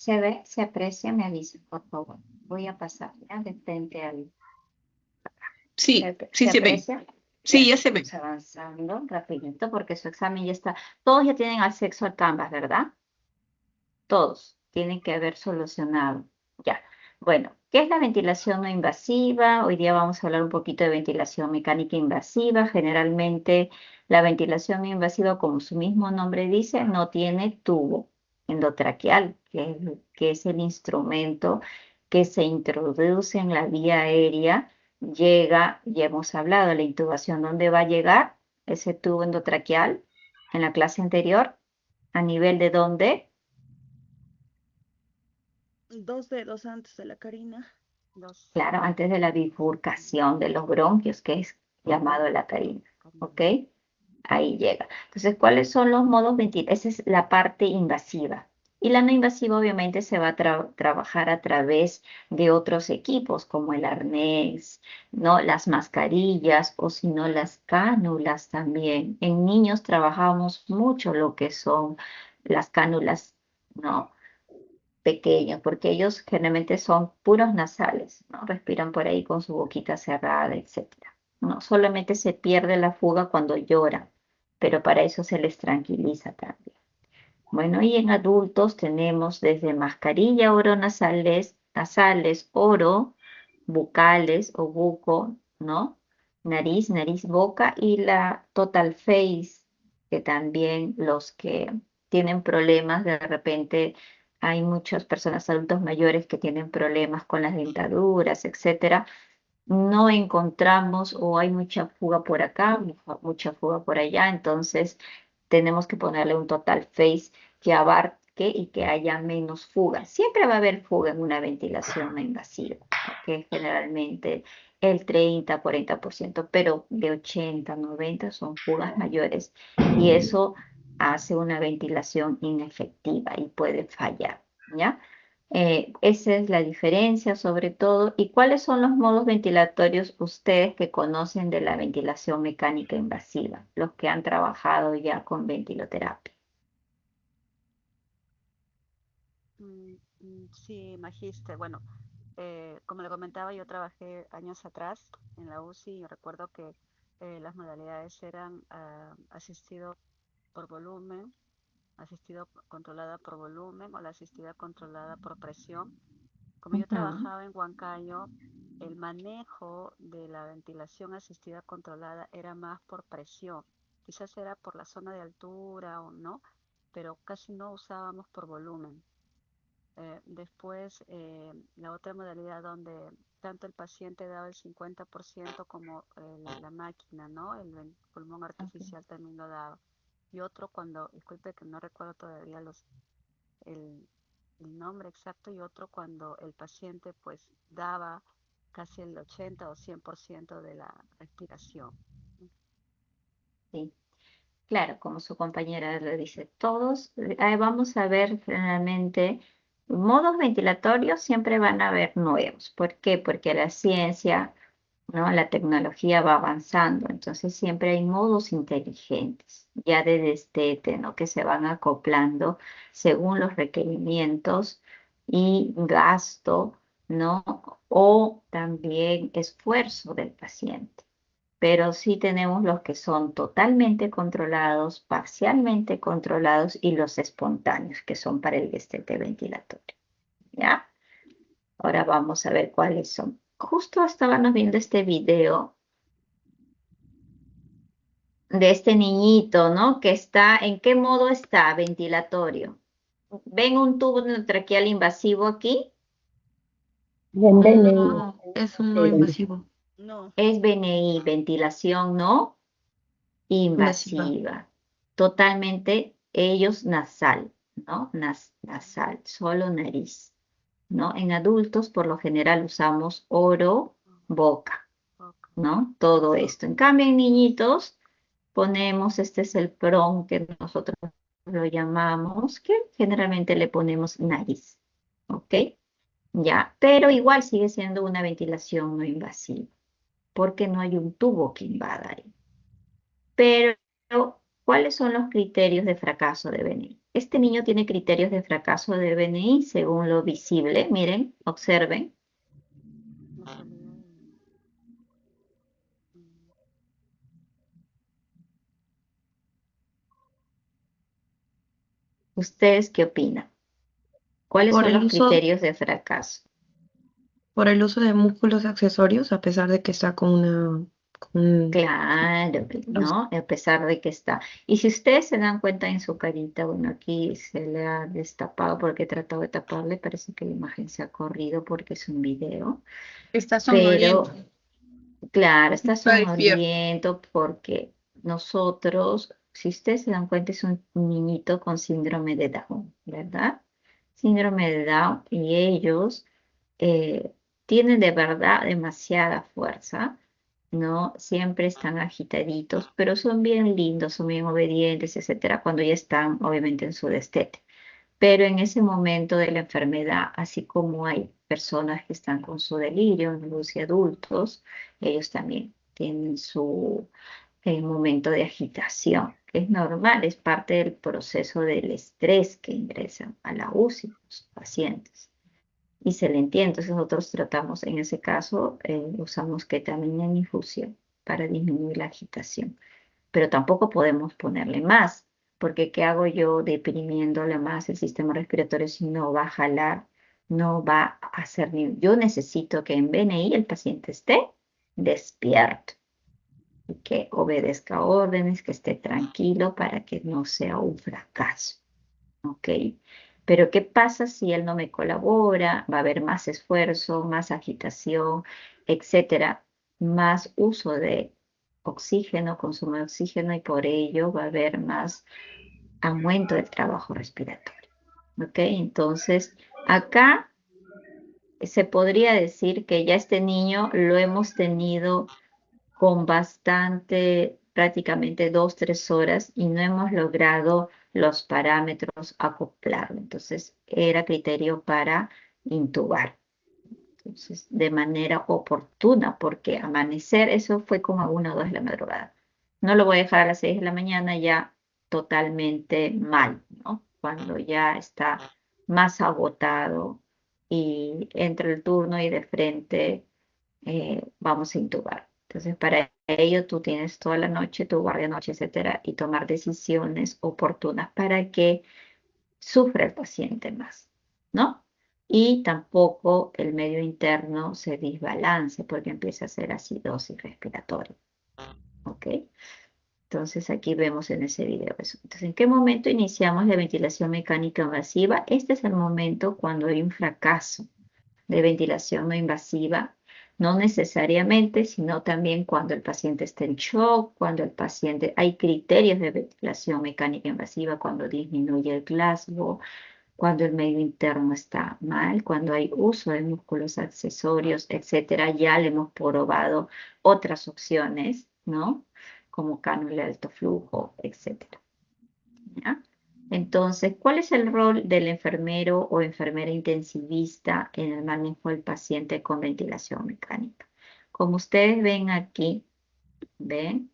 ¿Se ve? ¿Se aprecia? Me avisa, por favor. Voy a pasar ya de frente al... Sí, sí ¿Se se ve. aprecia? Sí, Ya, ya se ve. vamos avanzando rapidito porque su examen ya está. Todos ya tienen acceso al Canvas, ¿verdad? Todos tienen que haber solucionado. Ya. Bueno, ¿qué es la ventilación no invasiva? Hoy día vamos a hablar un poquito de ventilación mecánica invasiva. Generalmente la ventilación no invasiva, como su mismo nombre dice, no tiene tubo endotraqueal, que es el instrumento que se introduce en la vía aérea. Llega, ya hemos hablado de la intubación, ¿dónde va a llegar ese tubo endotraqueal? En la clase anterior, a nivel de dónde. Dos dedos antes de la carina. Dos. Claro, antes de la bifurcación de los bronquios, que es llamado la carina, ¿ok? Ahí llega. Entonces, ¿cuáles son los modos ventilatorios? Esa es la parte invasiva. Y la no invasiva obviamente se va a trabajar a través de otros equipos, como el arnés, ¿no? Las mascarillas o si no las cánulas también. En niños trabajamos mucho lo que son las cánulas, ¿no? Pequeños, porque ellos generalmente son puros nasales, ¿no? Respiran por ahí con su boquita cerrada, etcétera. No, solamente se pierde la fuga cuando lloran, pero para eso se les tranquiliza también. Bueno, y en adultos tenemos desde mascarilla nasales, oro, bucales o buco, ¿no? Nariz, boca y la total face, que también los que tienen problemas, de repente hay muchas personas adultos mayores que tienen problemas con las dentaduras, etcétera. No encontramos o hay mucha fuga por acá, mucha fuga por allá, entonces tenemos que ponerle un total face que abarque y que haya menos fuga. Siempre va a haber fuga en una ventilación no invasiva, que es generalmente el 30, 40%, pero de 80, 90 son fugas mayores y eso hace una ventilación inefectiva y puede fallar, ¿ya? Esa es la diferencia sobre todo. ¿Y cuáles son los modos ventilatorios ustedes que conocen de la ventilación mecánica invasiva, los que han trabajado ya con ventiloterapia? Sí, magíster. Bueno, como le comentaba, yo trabajé años atrás en la UCI y recuerdo que las modalidades eran asistido por volumen, asistido controlada por volumen o la asistida controlada por presión. Como yo Ujú. trabajaba en Huancayo, el manejo de la ventilación asistida controlada era más por presión. Quizás era por la zona de altura o no, pero casi no usábamos por volumen. Después, la otra modalidad donde tanto el paciente daba el 50% como la máquina, ¿no? El pulmón Ok. artificial también lo daba. Y otro cuando, disculpe que no recuerdo todavía el, el nombre exacto, y otro cuando el paciente pues daba casi el 80 o 100% de la respiración. Sí, claro, como su compañera le dice, todos vamos a ver realmente modos ventilatorios, siempre van a haber nuevos. ¿Por qué? Porque la ciencia, ¿no? La tecnología va avanzando, entonces siempre hay modos inteligentes, ya de destete, ¿no? Que se van acoplando según los requerimientos y gasto, ¿no? O también esfuerzo del paciente. Pero sí tenemos los que son totalmente controlados, parcialmente controlados y los espontáneos, que son para el destete ventilatorio, ¿ya? Ahora vamos a ver cuáles son. Justo estábamos viendo este video de este niñito, ¿no? Que está, ¿en qué modo está? Ventilatorio. ¿Ven un tubo traqueal invasivo aquí? No, Bienvenido. es un no invasivo. No, Es BNI, ventilación no Invasiva. invasiva. Totalmente ellos nasal, ¿no? Nasal, solo nariz, ¿no? En adultos por lo general usamos oro, boca, poco. ¿no? Todo esto. En cambio en niñitos ponemos, este es el PRON que nosotros lo llamamos, que generalmente le ponemos nariz, ¿ok? Ya, pero igual sigue siendo una ventilación no invasiva, porque no hay un tubo que invada ahí. Pero, ¿cuáles son los criterios de fracaso de venir? Este niño tiene criterios de fracaso de BNI según lo visible. Miren, observen. ¿Ustedes qué opinan? ¿Cuáles son los criterios de fracaso? Por el uso de músculos accesorios, a pesar de que está con Claro, ¿no? A pesar de que está. Y si ustedes se dan cuenta en su carita, bueno, aquí se le ha destapado porque he tratado de taparle, parece que la imagen se ha corrido porque es un video. Está Pero, somnoliento. claro, está Está despierto. sonoliento porque nosotros, si ustedes se dan cuenta, es un niñito con síndrome de Down, ¿verdad? Síndrome de Down y ellos eh, tienen de verdad demasiada fuerza, ¿no? Siempre están agitaditos, pero son bien lindos, son bien obedientes, etcétera, cuando ya están obviamente en su destete. Pero en ese momento de la enfermedad, así como hay personas que están con su delirio, niños y adultos, ellos también tienen su momento de agitación, que es normal, es parte del proceso del estrés que ingresan a la UCI los pacientes. Y se le entiende, entonces nosotros tratamos, en ese caso, usamos ketamina en infusión para disminuir la agitación, pero tampoco podemos ponerle más, porque ¿qué hago yo deprimiéndole más el sistema respiratorio si no va a jalar, no va a hacer ni... Yo necesito que en BNI el paciente esté despierto y que obedezca órdenes, que esté tranquilo para que no sea un fracaso, ¿ok? Pero ¿qué pasa si él no me colabora? Va a haber más esfuerzo, más agitación, etcétera, más uso de oxígeno, consumo de oxígeno y por ello va a haber más aumento del trabajo respiratorio. ¿Ok? Entonces, acá se podría decir que ya este niño lo hemos tenido con bastante, prácticamente 2, 3 horas y no hemos logrado los parámetros acoplarlo. Entonces, era criterio para intubar. Entonces, de manera oportuna, porque amanecer, eso fue como a 1 o 2 de la madrugada. No lo voy a dejar a las 6 de la mañana ya totalmente mal, ¿no? Cuando ya está más agotado y entre el turno y de frente vamos a intubar. Entonces, para ello tú tienes toda la noche, tu guardia de noche, etcétera, y tomar decisiones oportunas para que sufra el paciente más, ¿no? Y tampoco el medio interno se desbalance porque empieza a ser acidosis respiratoria, ¿ok? Entonces aquí vemos en ese video eso. Entonces, ¿en qué momento iniciamos la ventilación mecánica invasiva? Este es el momento cuando hay un fracaso de ventilación no invasiva, no necesariamente, sino también cuando el paciente está en shock, cuando el paciente, hay criterios de ventilación mecánica invasiva, cuando disminuye el Glasgow, cuando el medio interno está mal, cuando hay uso de músculos accesorios, etcétera. Ya le hemos probado otras opciones, ¿no? Como cánula de alto flujo, etcétera. ¿Ya? Entonces, ¿cuál es el rol del enfermero o enfermera intensivista en el manejo del paciente con ventilación mecánica? Como ustedes ven aquí, ¿ven?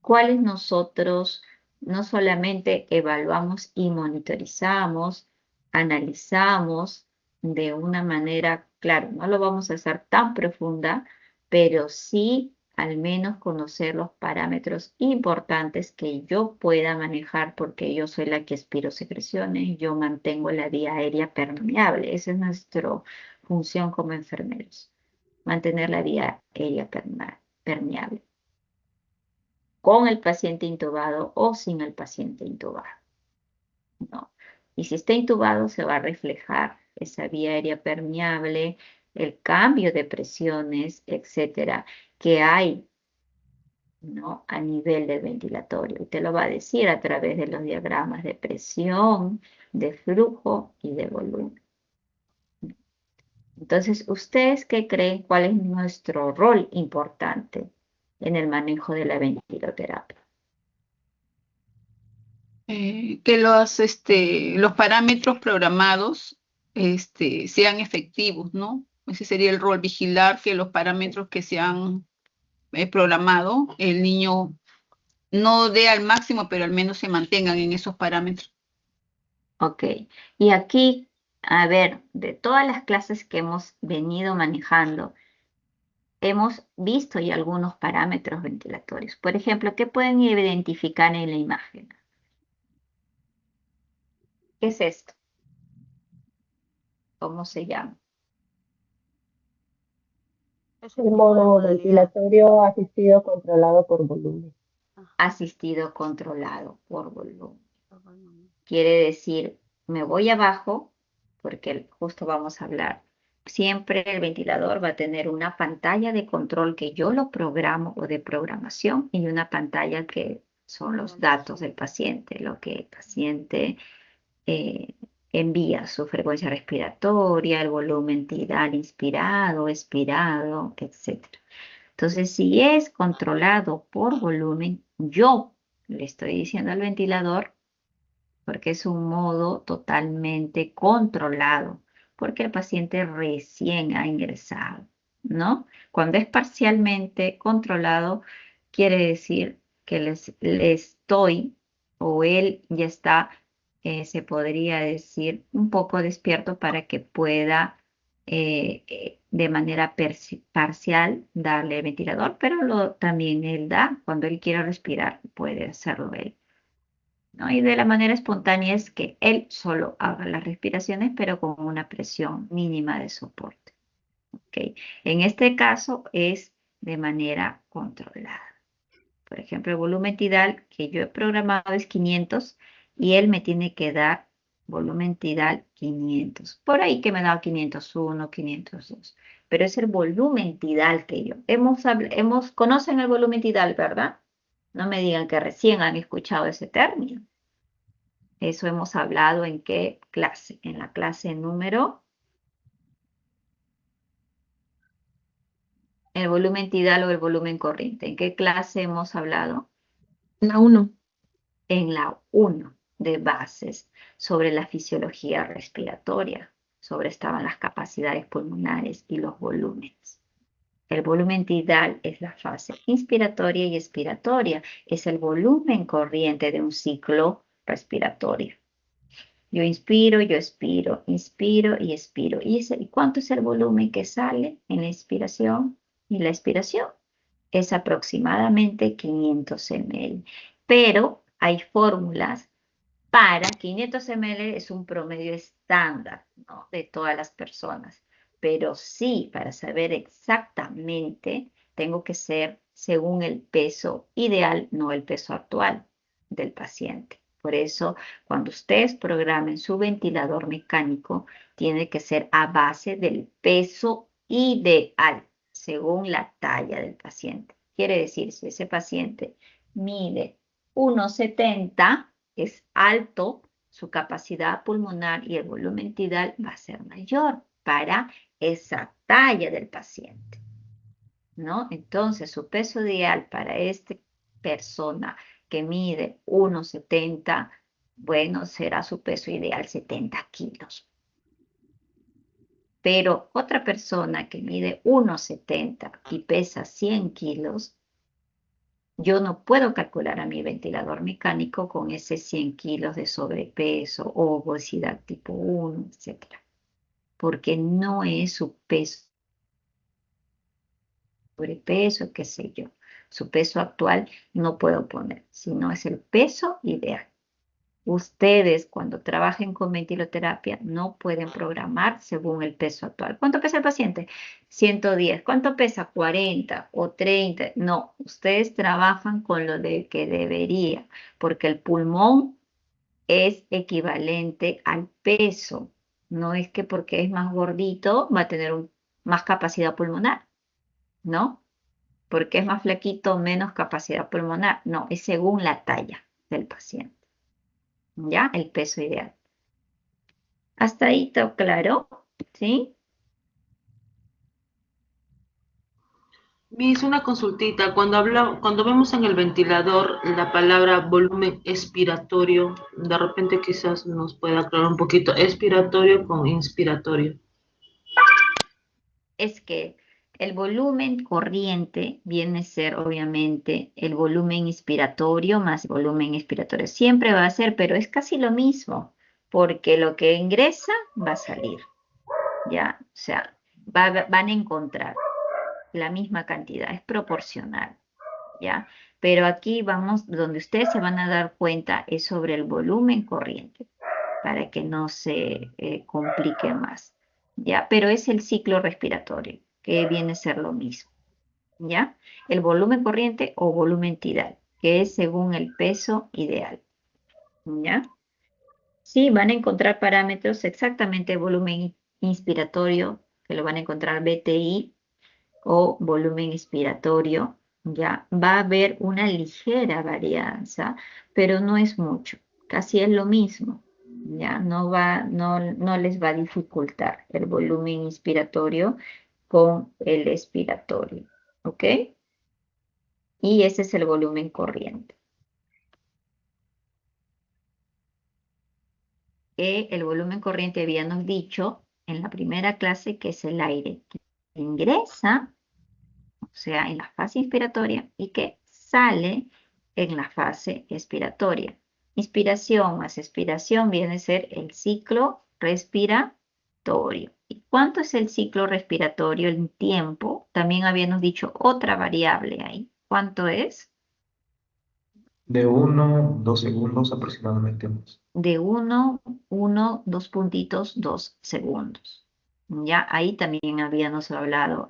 ¿Cuáles nosotros no solamente evaluamos y monitorizamos, analizamos de una manera, claro, no lo vamos a hacer tan profunda, pero sí al menos conocer los parámetros importantes que yo pueda manejar porque yo soy la que aspiro secreciones, yo mantengo la vía aérea permeable, esa es nuestra función como enfermeros, mantener la vía aérea permeable con el paciente intubado o sin el paciente intubado, ¿no? Y si está intubado se va a reflejar esa vía aérea permeable, el cambio de presiones, etcétera, que hay, ¿no? A nivel del ventilatorio. Y te lo va a decir a través de los diagramas de presión, de flujo y de volumen. Entonces, ¿ustedes qué creen? ¿Cuál es nuestro rol importante en el manejo de la ventiloterapia? Que los parámetros programados sean efectivos, ¿no? Ese sería el rol, vigilar que los parámetros que se han programado, el niño no dé al máximo, pero al menos se mantengan en esos parámetros. Ok. Y aquí, a ver, de todas las clases que hemos venido manejando, hemos visto ya algunos parámetros ventilatorios. Por ejemplo, ¿qué pueden identificar en la imagen? ¿Qué es esto? ¿Cómo se llama? Es El el tipo de modo modalidad. ventilatorio asistido controlado por volumen. Ajá, Asistido controlado por volumen. por volumen. Quiere decir, me voy abajo, porque justo vamos a hablar. Siempre el ventilador va a tener una pantalla de control que yo lo programo o de programación y una pantalla que son Mira los al datos del paciente. paciente, lo que el paciente eh, envía, su frecuencia respiratoria, el volumen tidal inspirado, expirado, etcétera. Entonces, si es controlado por volumen, yo le estoy diciendo al ventilador, porque es un modo totalmente controlado, porque el paciente recién ha ingresado, ¿no? Cuando es parcialmente controlado, quiere decir que le estoy o él ya está, se podría decir, un poco despierto para que pueda de manera parcial darle el ventilador, pero también él da, cuando él quiere respirar, puede hacerlo él. ¿No? Y de la manera espontánea es que él solo haga las respiraciones, pero con una presión mínima de soporte. ¿Ok? En este caso es de manera controlada. Por ejemplo, el volumen tidal que yo he programado es 500 y él me tiene que dar volumen tidal 500. Por ahí que me da 501, 502. Pero es el volumen tidal que yo. Conocen el volumen tidal, ¿verdad? No me digan que recién han escuchado ese término. Eso hemos hablado en qué clase, en la clase número, el volumen tidal o el volumen corriente. ¿En qué clase hemos hablado? La 1. En la 1 de bases sobre la fisiología respiratoria, sobre estaban las capacidades pulmonares y los volúmenes. El volumen tidal es la fase inspiratoria y expiratoria, es el volumen corriente de un ciclo respiratorio. Yo inspiro y expiro. ¿Y cuánto es el volumen que sale en la inspiración y la expiración? Es aproximadamente 500 ml. Pero hay fórmulas para 500 ml, es un promedio estándar, ¿no? De todas las personas. Pero sí, para saber exactamente, tengo que ser según el peso ideal, no el peso actual del paciente. Por eso, cuando ustedes programen su ventilador mecánico, tiene que ser a base del peso ideal, según la talla del paciente. Quiere decir, si ese paciente mide 1,70, es alto, su capacidad pulmonar y el volumen tidal va a ser mayor para esa talla del paciente, ¿no? Entonces, su peso ideal para esta persona que mide 1,70, bueno, será su peso ideal 70 kilos. Pero otra persona que mide 1,70 y pesa 100 kilos, yo no puedo calcular a mi ventilador mecánico con ese 100 kilos de sobrepeso o obesidad tipo 1, etcétera, porque no es su peso, sobrepeso, qué sé yo. Su peso actual no puedo poner, sino es el peso ideal. Ustedes, cuando trabajen con ventiloterapia, no pueden programar según el peso actual. ¿Cuánto pesa el paciente? 110. ¿Cuánto pesa? 40 o 30. No, ustedes trabajan con lo de que debería, porque el pulmón es equivalente al peso. No es que porque es más gordito va a tener más capacidad pulmonar, ¿no? Porque es más flaquito, menos capacidad pulmonar. No, es según la talla del paciente. ¿Ya? El peso ideal. ¿Hasta ahí está claro? ¿Sí? Miss, una consultita. Cuando vemos en el ventilador la palabra volumen expiratorio, de repente quizás nos pueda aclarar un poquito, expiratorio con inspiratorio. Es que El volumen corriente viene a ser obviamente el volumen inspiratorio más volumen expiratorio. Siempre va a ser, pero es casi lo mismo, porque lo que ingresa va a salir, ¿ya? O sea, van a encontrar la misma cantidad, es proporcional, ¿ya? Pero aquí vamos, donde ustedes se van a dar cuenta es sobre el volumen corriente, para que no se complique más, ¿ya? Pero es el ciclo respiratorio, que viene a ser lo mismo, ¿ya? El volumen corriente o volumen tidal, que es según el peso ideal, ¿ya? Sí, van a encontrar parámetros exactamente volumen inspiratorio, que lo van a encontrar BTI o volumen inspiratorio, ¿ya? Va a haber una ligera varianza, pero no es mucho, casi es lo mismo, ¿ya? No les va a dificultar el volumen inspiratorio con el expiratorio, ¿ok? Y ese es el volumen corriente. El volumen corriente habíamos dicho en la primera clase que es el aire que ingresa, o sea, en la fase inspiratoria, y que sale en la fase expiratoria. Inspiración más expiración viene a ser el ciclo respiratorio. ¿Y cuánto es el ciclo respiratorio en tiempo? También habíamos dicho otra variable ahí. ¿Cuánto es? De 1, 2 segundos aproximadamente más. De 2 puntitos, 2 segundos. Ya ahí también habíamos hablado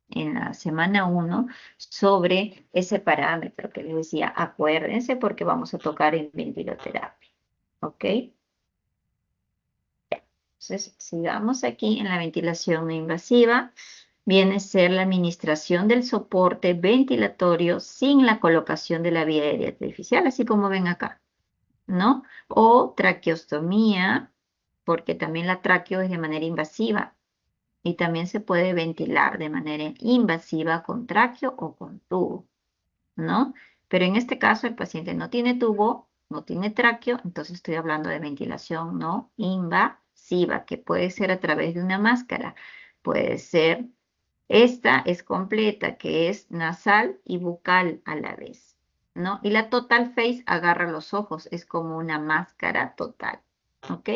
en la semana 1 sobre ese parámetro que les decía, acuérdense porque vamos a tocar en ventiloterapia. ¿Ok? Entonces, sigamos aquí en la ventilación no invasiva. Viene a ser la administración del soporte ventilatorio sin la colocación de la vía aérea artificial, así como ven acá, ¿no? O traqueostomía, porque también la traqueo es de manera invasiva y también se puede ventilar de manera invasiva con traqueo o con tubo, ¿no? Pero en este caso el paciente no tiene tubo, no tiene traqueo, entonces estoy hablando de ventilación no invasiva, que puede ser a través de una máscara, puede ser, esta es completa, que es nasal y bucal a la vez, ¿no? Y la total face agarra los ojos, es como una máscara total, ¿ok?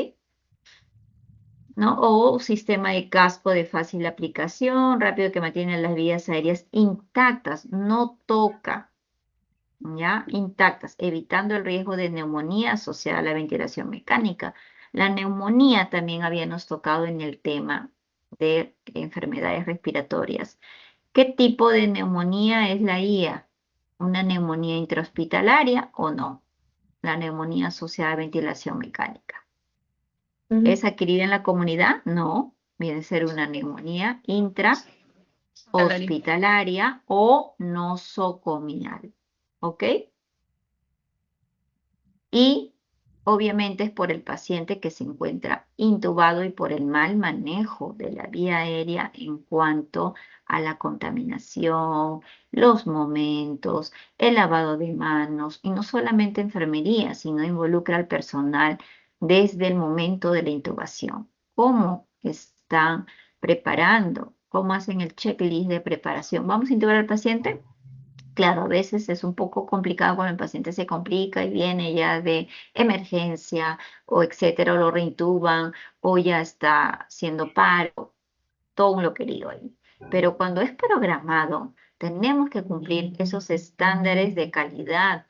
¿No? O sistema de casco de fácil aplicación, rápido que mantiene las vías aéreas intactas, no toca, ¿ya? Intactas, evitando el riesgo de neumonía asociada a la ventilación mecánica. La neumonía también habíamos tocado en el tema de enfermedades respiratorias. ¿Qué tipo de neumonía es la IA? ¿Una neumonía intrahospitalaria o no? La neumonía asociada a ventilación mecánica. ¿Es adquirida en la comunidad? No, viene a ser una neumonía intrahospitalaria o nosocomial. ¿Ok? Y obviamente es por el paciente que se encuentra intubado y por el mal manejo de la vía aérea en cuanto a la contaminación, los momentos, el lavado de manos, y no solamente enfermería, sino involucra al personal desde el momento de la intubación. ¿Cómo están preparando? ¿Cómo hacen el checklist de preparación? ¿Vamos a intubar al paciente? Claro, a veces es un poco complicado cuando el paciente se complica y viene ya de emergencia o etcétera, o lo reintuban o ya está siendo paro, todo un loquerío ahí. Pero cuando es programado, tenemos que cumplir esos estándares de calidad,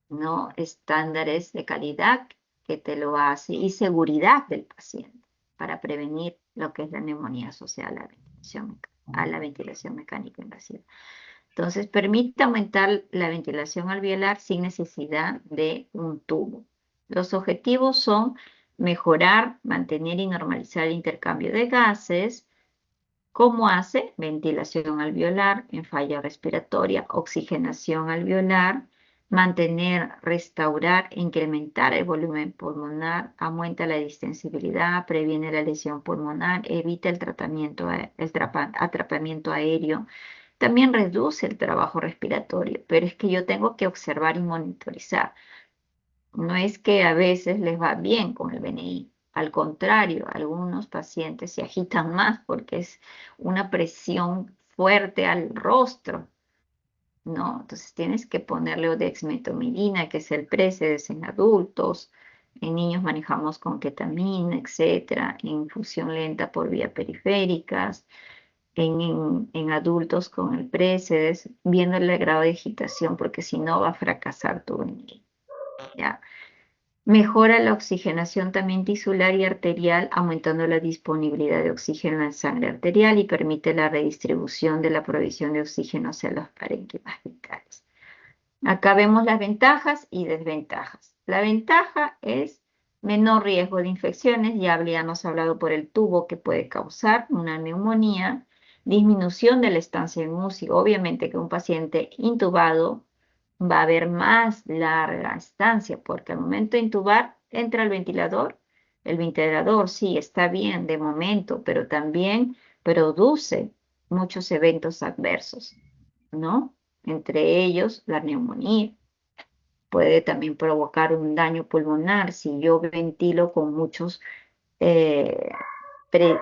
¿no? Estándares de calidad que te lo hace y seguridad del paciente para prevenir lo que es la neumonía asociada a la ventilación mecánica invasiva. Entonces, permite aumentar la ventilación alveolar sin necesidad de un tubo. Los objetivos son mejorar, mantener y normalizar el intercambio de gases. ¿Cómo hace? Ventilación alveolar en falla respiratoria, oxigenación alveolar, mantener, restaurar e incrementar el volumen pulmonar, aumenta la distensibilidad, previene la lesión pulmonar, evita el atrapamiento aéreo, también reduce el trabajo respiratorio, pero es que yo tengo que observar y monitorizar. No es que a veces les va bien con el BNI. Al contrario, algunos pacientes se agitan más porque es una presión fuerte al rostro, ¿no? Entonces tienes que ponerle dexmedetomidina, que es el Précedes en adultos. En niños manejamos con ketamina, etcétera, infusión lenta por vía periféricas, en adultos con el Précedes, viendo el grado de agitación, porque si no va a fracasar tu veneno, ¿ya? Mejora la oxigenación también tisular y arterial, aumentando la disponibilidad de oxígeno en sangre arterial y permite la redistribución de la provisión de oxígeno hacia los parénquimas vitales. Acá vemos las ventajas y desventajas. La ventaja es menor riesgo de infecciones, ya habíamos hablado por el tubo que puede causar una neumonía, disminución de la estancia en UCI. Obviamente que un paciente intubado va a haber más larga estancia, porque al momento de intubar entra el ventilador sí está bien de momento, pero también produce muchos eventos adversos, ¿no? Entre ellos la neumonía. Puede también provocar un daño pulmonar si yo ventilo con eh,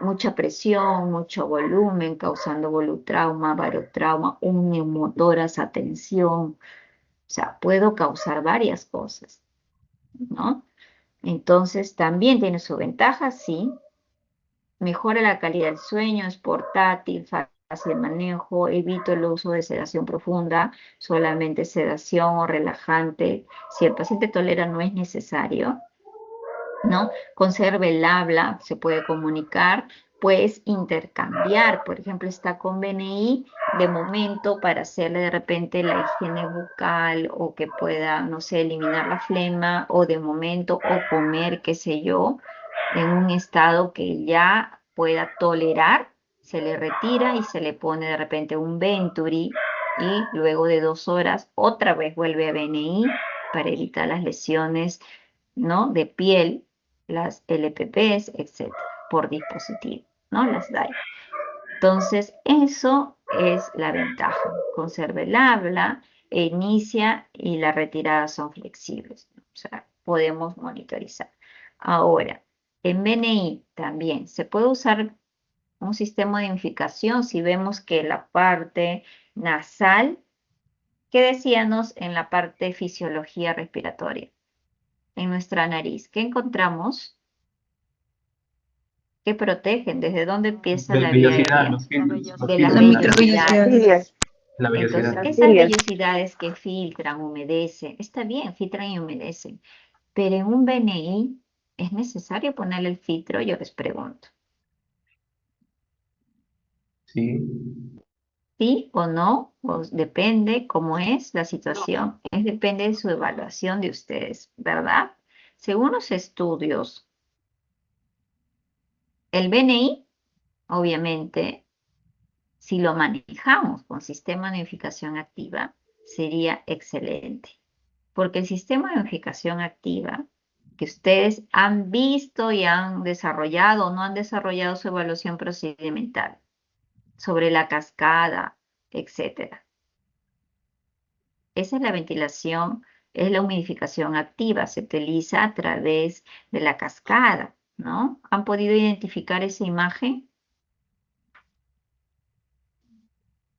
mucha presión, mucho volumen, causando volutrauma, barotrauma, un neumotórax a tensión. O sea, puedo causar varias cosas, ¿no? Entonces, también tiene su ventaja, sí. Mejora la calidad del sueño, es portátil, fácil de manejo, evito el uso de sedación profunda, solamente sedación o relajante. Si el paciente tolera, no es necesario, ¿no? Conserva el habla, se puede comunicar, puedes intercambiar, por ejemplo, está con BNI de momento para hacerle de repente la higiene bucal o que pueda, no sé, eliminar la flema o de momento o comer, qué sé yo, en un estado que ya pueda tolerar, se le retira y se le pone de repente un Venturi y luego de 2 horas otra vez vuelve a BNI para evitar las lesiones, ¿no? De piel, las LPPs, etcétera, por dispositivo, ¿no? Las DAI. Entonces, eso es la ventaja. Conserva el habla, inicia y la retirada son flexibles, ¿no? O sea, podemos monitorizar. Ahora, en BNI también se puede usar un sistema de unificación si vemos que la parte nasal, ¿qué decíamos en la parte de fisiología respiratoria? En nuestra nariz, ¿qué encontramos? ¿Qué protegen? ¿Desde dónde empieza la vía Vellosidad, aérea? los filtros, los De las La filtros nasales. microvellosidades. La Entonces, vellosidad. esas vellosidades que filtran, humedecen, está bien, filtran y humedecen, pero en un BNI, ¿es necesario ponerle el filtro? Yo les pregunto. Sí. ¿Sí o no? O depende cómo es la situación. Depende de su evaluación de ustedes, ¿verdad? Según los estudios, el BNI, obviamente, si lo manejamos con sistema de unificación activa, sería excelente. Porque el sistema de unificación activa que ustedes han visto y han desarrollado o no han desarrollado su evaluación procedimental sobre la cascada, etcétera. Esa es la ventilación, es la humidificación activa, se utiliza a través de la cascada, ¿no? ¿Han podido identificar esa imagen?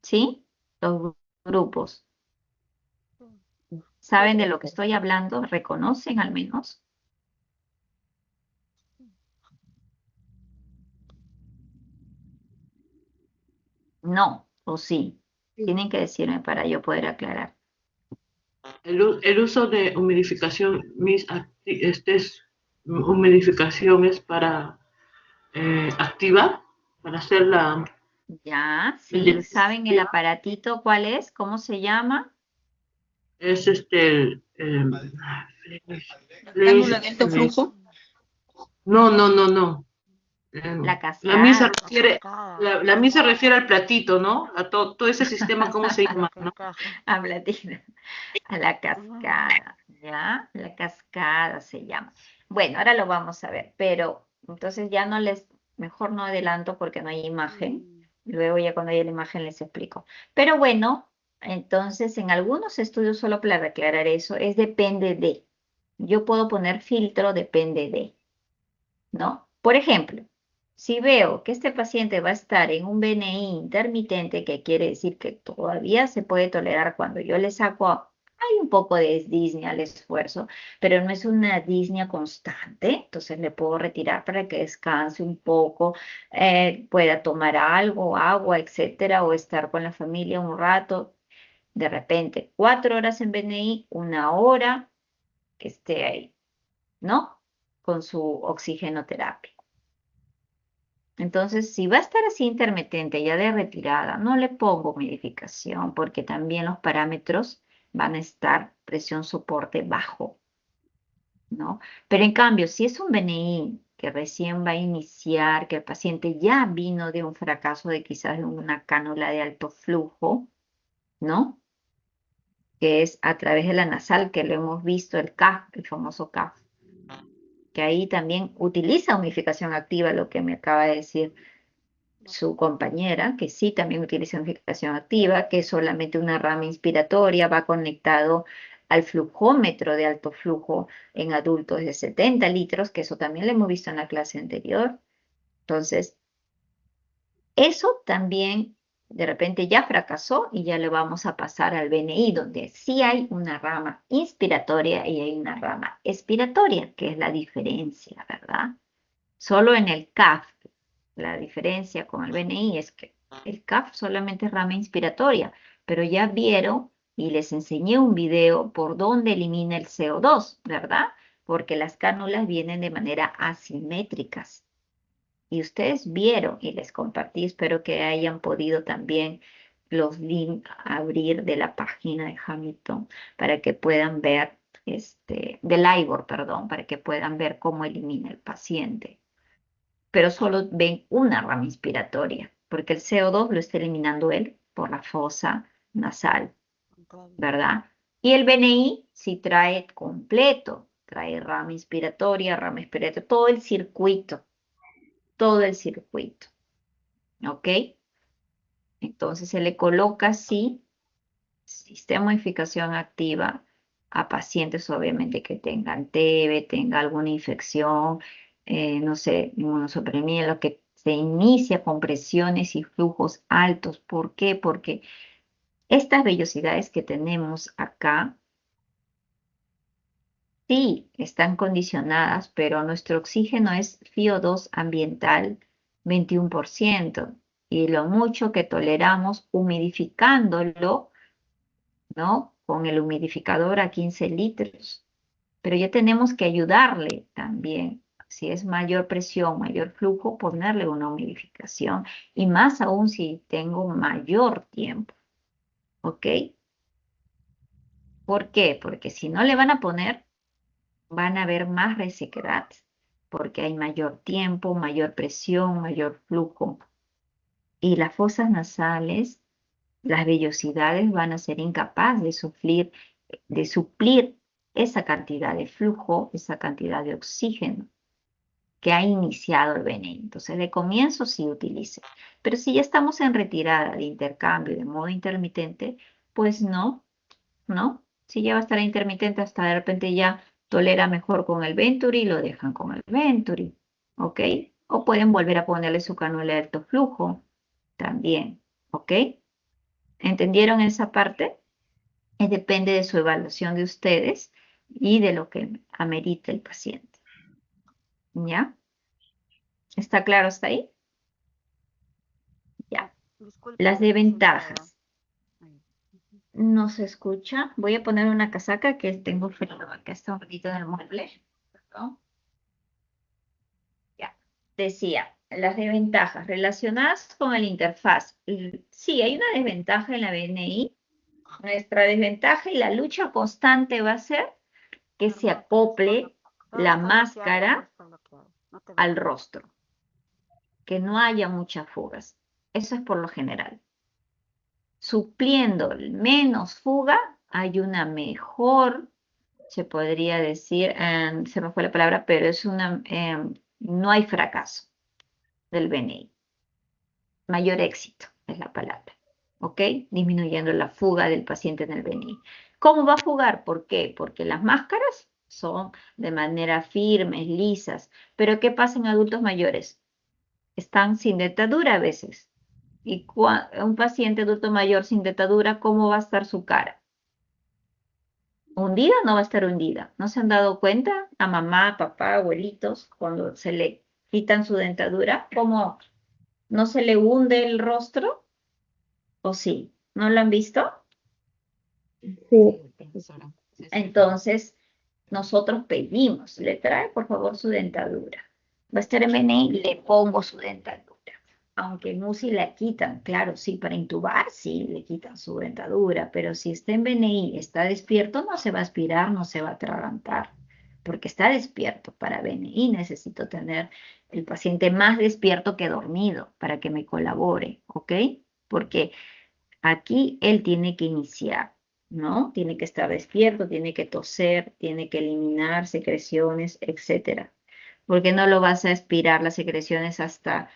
¿Sí? Los grupos. ¿Saben de lo que estoy hablando? ¿Reconocen al menos? No, o sí. Tienen que decirme para yo poder aclarar. El uso de humidificación, humidificación es para activa, para hacer la Ya, sí. ¿Saben el ventilación. aparatito cuál es? ¿Cómo se llama? Es Granulamiento flujo. no. La La MI se cascada. refiere, Cascada. la MI se refiere al platito, ¿no? A todo ese sistema, ¿cómo se Lo llama, que no? encaja. A platino. A la Ujú. cascada, ¿ya? La cascada se llama. Bueno, ahora lo vamos a ver, pero entonces ya no les, mejor no adelanto porque no hay imagen. Mm, Luego ya cuando haya la imagen les explico. Pero bueno, entonces en algunos estudios, solo para aclarar eso, es depende de. Yo puedo poner filtro, depende de, ¿no? Por ejemplo, Si veo que este paciente va a estar en un BNI intermitente, que quiere decir que todavía se puede tolerar cuando yo le saco, hay un poco de disnea al esfuerzo, pero no es una disnea constante, entonces le puedo retirar para que descanse un poco, pueda tomar algo, agua, etcétera, o estar con la familia un rato. De repente, 4 horas en BNI, 1 hora que esté ahí, ¿no? Con su oxigenoterapia. Entonces, si va a estar así intermitente, ya de retirada, no le pongo humidificación porque también los parámetros van a estar presión soporte bajo, ¿no? Pero en cambio, si es un BNI que recién va a iniciar, que el paciente ya vino de un fracaso de quizás de una cánula de alto flujo, ¿no? Que es a través de la nasal, que lo hemos visto, el CAF, el famoso CAF, que ahí también utiliza humidificación activa, lo que me acaba de decir su compañera, que sí también utiliza unificación activa, que es solamente una rama inspiratoria, va conectado al flujómetro de alto flujo en adultos de 70 litros, que eso también lo hemos visto en la clase anterior. Entonces, eso también de repente ya fracasó y ya le vamos a pasar al BNI, donde sí hay una rama inspiratoria y hay una rama expiratoria, que es la diferencia, ¿verdad? Solo en el CAF. La diferencia con el BNI es que el CAF solamente es rama inspiratoria, pero ya vieron y les enseñé un video por dónde elimina el CO2, ¿verdad? Porque las cánulas vienen de manera asimétricas. Y ustedes vieron y les compartí, espero que hayan podido también los links abrir de la página de Hamilton para que puedan ver, del LIBOR, perdón, para que puedan ver cómo elimina el paciente, pero solo ven una rama inspiratoria, porque el CO2 lo está eliminando él por la fosa nasal, ¿verdad? Y el BNI sí trae completo, trae rama inspiratoria, todo el circuito, ¿ok? Entonces se le coloca así, sistema de modificación activa a pacientes obviamente que tengan TB, tenga alguna infección, no sé, inmunosuprimida, lo que se inicia con presiones y flujos altos. ¿Por qué? Porque estas vellosidades que tenemos acá, sí, están condicionadas, pero nuestro oxígeno es FiO2 ambiental 21%, y lo mucho que toleramos humidificándolo, ¿no? Con el humidificador a 15 litros. Pero ya tenemos que ayudarle también. Si es mayor presión, mayor flujo, ponerle una humidificación. Y más aún si tengo mayor tiempo. ¿Ok? ¿Por qué? Porque si no le van a poner, van a haber más resequedad. Porque hay mayor tiempo, mayor presión, mayor flujo. Y las fosas nasales, las vellosidades van a ser incapaces de suplir esa cantidad de flujo, esa cantidad de oxígeno que ha iniciado el veneno. Entonces, de comienzo sí utilice. Pero si ya estamos en retirada de intercambio de modo intermitente, pues no, ¿no? Si ya va a estar intermitente, hasta de repente ya tolera mejor con el Venturi, lo dejan con el Venturi, ¿ok? O pueden volver a ponerle su canula de alto flujo también, ¿ok? ¿Entendieron esa parte? Depende de su evaluación de ustedes y de lo que amerite el paciente. ¿Ya? ¿Está claro hasta ahí? Ya. Disculpe, Las me quedé sin nada. desventajas. Ahí. No se escucha. Voy a poner una casaca que tengo frío. Acá está un poquito en el mueble. Perdón. Ya. Decía, las desventajas relacionadas con el interfaz. Sí, hay una desventaja en la BNI. Nuestra desventaja y la lucha constante va a ser que se acople Todo la está bloqueado, todo máscara está bloqueado. No te al veo. rostro, que no haya muchas fugas. Eso es por lo general. Supliendo menos fuga, hay una mejor, se podría decir, se me fue la palabra, pero es no hay fracaso del BNI. Mayor éxito es la palabra, ¿ok? Disminuyendo la fuga del paciente en el BNI. ¿Cómo va a fugar? ¿Por qué? Porque las máscaras son de manera firmes, lisas. Pero ¿qué pasa en adultos mayores? están sin dentadura a veces. Y un paciente adulto mayor sin dentadura, ¿cómo va a estar su cara? ¿Hundida o no va a estar hundida? ¿No se han dado cuenta a mamá, papá, abuelitos, cuando se le quitan su dentadura, cómo no se le hunde el rostro? ¿O sí? ¿No lo han visto? Sí, Profesora. Sí, sí. Entonces, nosotros pedimos, le trae por favor su dentadura. Va a estar en BNI, le pongo su dentadura. Aunque en UCI la quitan, claro, sí, para intubar, sí, le quitan su dentadura, pero si está en BNI, está despierto, no se va a aspirar, no se va a atragantar, porque está despierto. Para BNI necesito tener el paciente más despierto que dormido para que me colabore, ¿ok? Porque aquí él tiene que iniciar, ¿no? Tiene que estar despierto, tiene que toser, tiene que eliminar secreciones, etcétera. Porque no lo vas a aspirar las secreciones hasta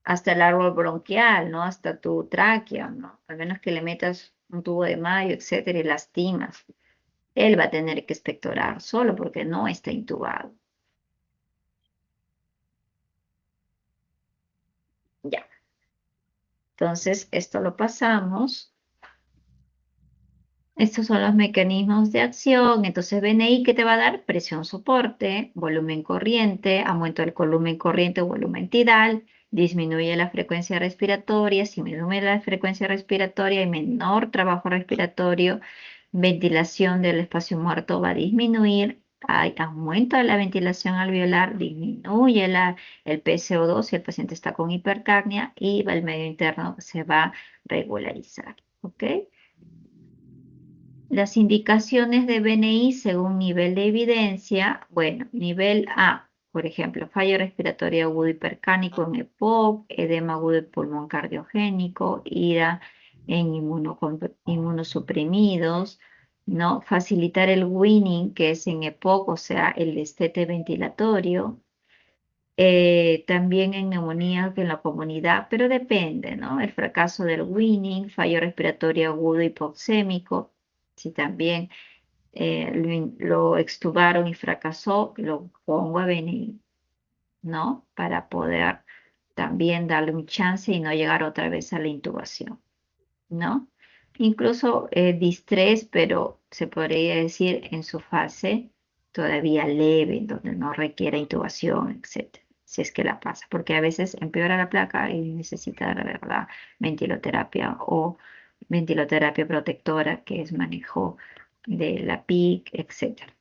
el árbol bronquial, ¿no? Hasta tu tráquea, ¿no? Al menos que le metas un tubo de mayo, etcétera, y lastimas. Él va a tener que expectorar solo porque no está intubado. Ya. Entonces, esto lo pasamos. Estos son los mecanismos de acción. Entonces, BNI, ¿qué te va a dar? Presión soporte, volumen corriente, aumento del volumen corriente o volumen tidal, disminuye la frecuencia respiratoria. Si disminuye la frecuencia respiratoria, hay menor trabajo respiratorio, ventilación del espacio muerto va a disminuir, hay aumento de la ventilación alveolar, disminuye el PCO2 si el paciente está con hipercapnia y el medio interno se va a regularizar. ¿Ok? Las indicaciones de BNI según nivel de evidencia, bueno, nivel A, por ejemplo, fallo respiratorio agudo hipercánico en EPOC, edema agudo del pulmón cardiogénico, IRA en inmunosuprimidos, ¿no? Facilitar el weaning, que es en EPOC, o sea, el destete ventilatorio, también en neumonía que en la comunidad, pero depende, ¿no? El fracaso del weaning, fallo respiratorio agudo hipoxémico, si también lo extubaron y fracasó, lo pongo a BNI, ¿no? Para poder también darle un chance y no llegar otra vez a la intubación, ¿no? Incluso distrés, pero se podría decir en su fase todavía leve, donde no requiere intubación, etcétera, si es que la pasa, porque a veces empeora la placa y necesita, la verdad, ventiloterapia o ventiloterapia protectora, que es manejo de la PIC, etcétera.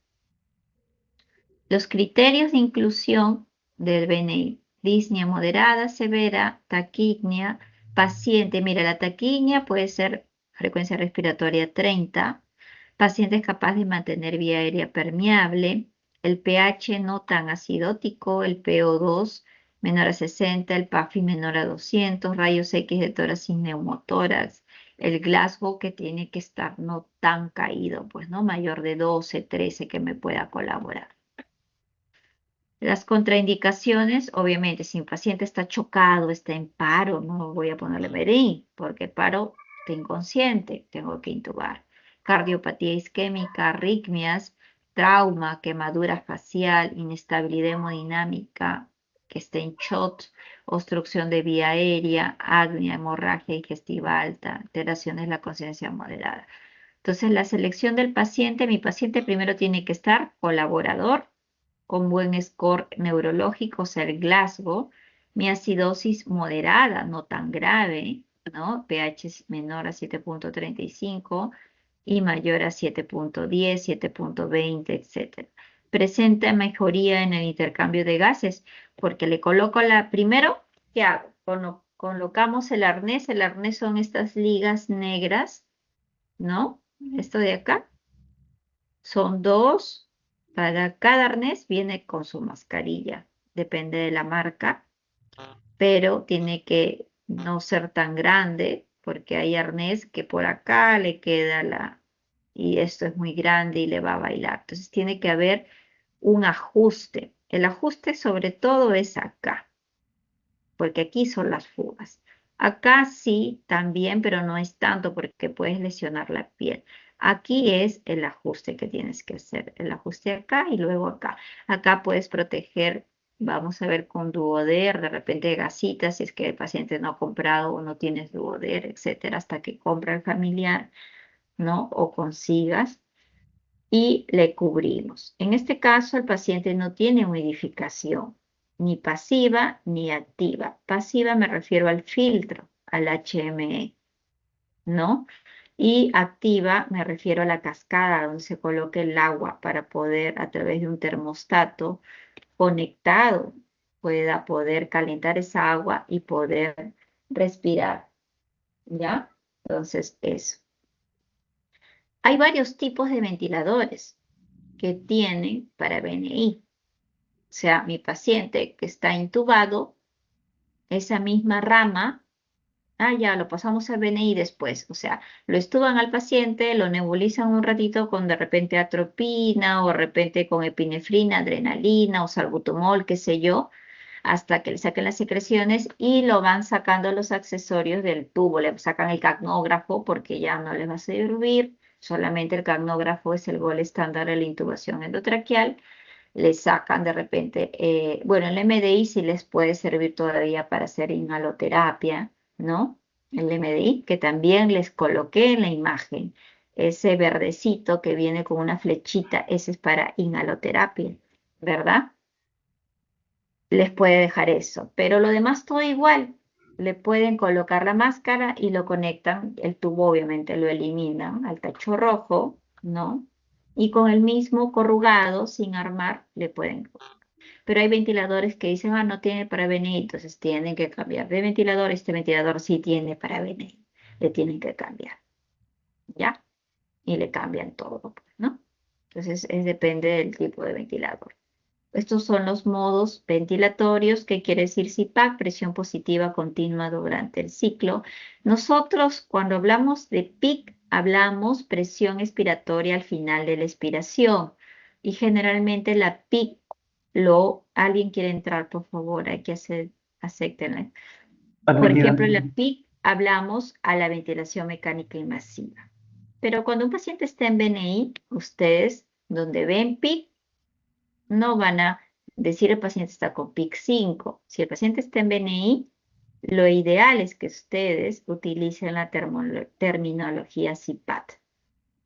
Los criterios de inclusión del BNI: disnea moderada, severa, taquipnia, paciente, mira, la taquipnia puede ser frecuencia respiratoria 30, paciente capaz de mantener vía aérea permeable, el pH no tan acidótico, el PO2 menor a 60, el PAFI menor a 200, rayos X de tórax sin neumotórax, el Glasgow que tiene que estar no tan caído, pues no mayor de 12, 13 que me pueda colaborar. Las contraindicaciones, obviamente, si un paciente está chocado, está en paro, no voy a ponerle BNI, porque paro está inconsciente, tengo que intubar. Cardiopatía isquémica, arritmias, trauma, quemadura facial, inestabilidad hemodinámica, que esté en shot, obstrucción de vía aérea, apnea, hemorragia digestiva alta, alteraciones de la conciencia moderada. Entonces, la selección del paciente, mi paciente primero tiene que estar colaborador, con buen score neurológico, o sea, el Glasgow, mi acidosis moderada, no tan grave, ¿no? pH es menor a 7.35 y mayor a 7.10, 7.20, etc. Presenta mejoría en el intercambio de gases, porque le coloco primero, ¿qué hago? Colocamos el arnés son estas ligas negras, ¿no? Esto de acá. Son dos. Para cada arnés viene con su mascarilla. Depende de la marca, pero tiene que no ser tan grande porque hay arnés que por acá le queda y esto es muy grande y le va a bailar. Entonces tiene que haber un ajuste. El ajuste sobre todo es acá, porque aquí son las fugas. Acá sí, también, pero no es tanto porque puedes lesionar la piel. Aquí es el ajuste que tienes que hacer, el ajuste acá y luego acá. Acá puedes proteger Vamos a ver con Duoder, de repente gasitas, si es que el paciente no ha comprado o no tienes Duoder, etcétera, hasta que compra el familiar, ¿no? O consigas y le cubrimos. En este caso, el paciente no tiene humidificación, ni pasiva ni activa. Pasiva me refiero al filtro, al HME, ¿no? Y activa me refiero a la cascada donde se coloca el agua para poder, a través de un termostato conectado, pueda poder calentar esa agua y poder respirar, ¿ya? Entonces, eso. Hay varios tipos de ventiladores que tienen para BNI. O sea, mi paciente que está intubado, esa misma rama, ya lo pasamos al BNI después. O sea, lo estuban al paciente, lo nebulizan un ratito con de repente atropina o de repente con epinefrina, adrenalina o salbutamol, qué sé yo, hasta que le saquen las secreciones y lo van sacando los accesorios del tubo. Le sacan el capnógrafo porque ya no les va a servir. Solamente el capnógrafo es el gol estándar de la intubación endotraqueal. Le sacan de repente, bueno, el MDI sí les puede servir todavía para hacer inhaloterapia, ¿no? El MDI, que también les coloqué en la imagen, ese verdecito que viene con una flechita, ese es para inhaloterapia, ¿verdad? Les puede dejar eso, pero lo demás todo igual. Le pueden colocar la máscara y lo conectan, el tubo obviamente lo eliminan al tacho rojo, ¿no? Y con el mismo corrugado, sin armar, le pueden. Pero hay ventiladores que dicen, no tiene parabenei, entonces tienen que cambiar de ventilador. Este ventilador sí tiene parabenei, le tienen que cambiar, ¿ya? Y le cambian todo, pues, ¿no? Entonces, depende del tipo de ventilador. Estos son los modos ventilatorios, que quiere decir CPAP, presión positiva continua durante el ciclo. Nosotros, cuando hablamos de PIC, hablamos presión expiratoria al final de la expiración. Y generalmente la PIC, alguien quiere entrar, por favor, hay que acéptenla. Por ejemplo, en la PIC hablamos a la ventilación mecánica invasiva. Pero cuando un paciente está en BNI, ustedes, donde ven PIC, no van a decir el paciente está con PIC 5. Si el paciente está en BNI, lo ideal es que ustedes utilicen la terminología CPAP.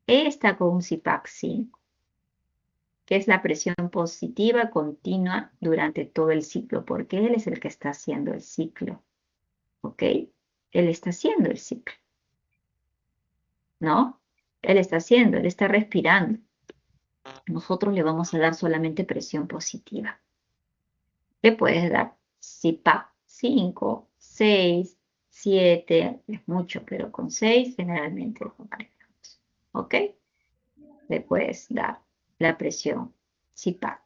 Está con un CPAP 5, que es la presión positiva continua durante todo el ciclo, porque él es el que está haciendo el ciclo. ¿Ok? Él está haciendo el ciclo. ¿No? Él está respirando. Nosotros le vamos a dar solamente presión positiva. Le puedes dar CPAP 5, 6, 7, es mucho, pero con 6 generalmente lo manejamos. ¿Ok? Le puedes dar la presión CPAP.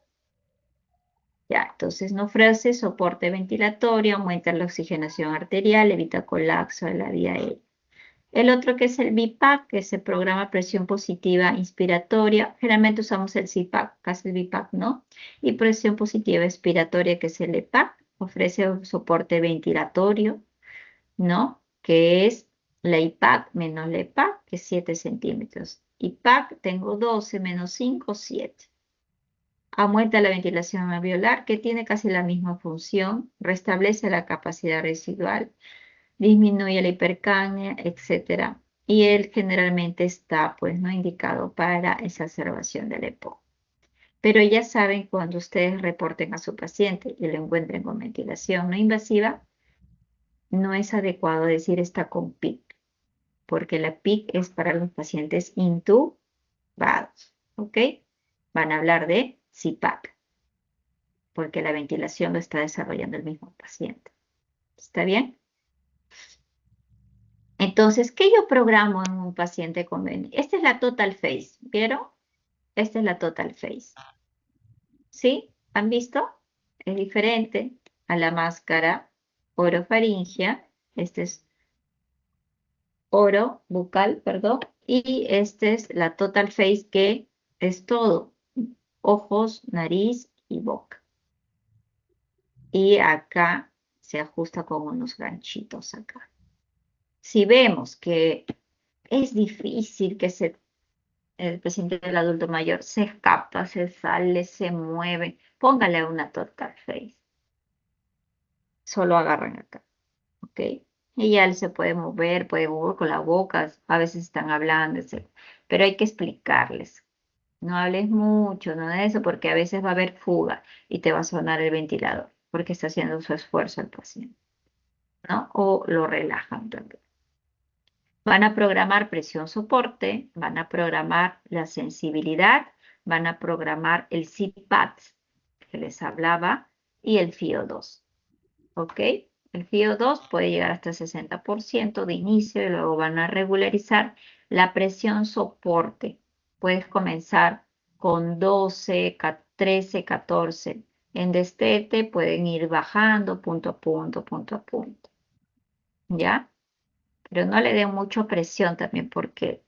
Ya, entonces no ofrece soporte ventilatorio, aumenta la oxigenación arterial, evita colapso de la vía aérea. El otro que es el BiPAP, que es el programa presión positiva inspiratoria. Generalmente usamos el CPAP, casi el BiPAP, ¿no? Y presión positiva expiratoria, que es el EPAP, ofrece un soporte ventilatorio, ¿no? Que es la IPAC menos la EPAC, que es 7 centímetros. IPAC tengo 12 menos 5, 7. Aumenta la ventilación alveolar, que tiene casi la misma función, restablece la capacidad residual, disminuye la hipercapnia, etcétera. Y él generalmente está, pues, no indicado para exacerbación del EPOC. Pero ya saben, cuando ustedes reporten a su paciente y lo encuentren con ventilación no invasiva, no es adecuado decir está con PIC, porque la PIC es para los pacientes intubados, ¿ok? Van a hablar de CPAP, porque la ventilación lo está desarrollando el mismo paciente. ¿Está bien? Entonces, ¿qué yo programo en un paciente con BNI? Esta es la total phase, ¿vieron? Esta es la total phase. ¿Sí? ¿Han visto? Es diferente a la máscara orofaringea. Este es oro bucal, perdón. Y esta es la total phase, que es todo. Ojos, nariz y boca. Y acá se ajusta con unos ganchitos acá. Si vemos que es difícil que el paciente del adulto mayor se escapa, se sale, se mueve, póngale una total phase. solo agarran acá, ¿ok? Y ya él se puede mover con la boca, a veces están hablando, etc. Pero hay que explicarles. No hables mucho, no de eso, porque a veces va a haber fuga y te va a sonar el ventilador, porque está haciendo su esfuerzo el paciente, ¿no? O lo relajan también. Van a programar presión soporte, van a programar la sensibilidad, van a programar el CPAP que les hablaba y el FIO2, ¿ok? El FIO2 puede llegar hasta el 60% de inicio y luego van a regularizar la presión soporte. Puedes comenzar con 12, 13, 14. En destete pueden ir bajando punto a punto, punto a punto. ¿Ya? Pero no le den mucha presión también porque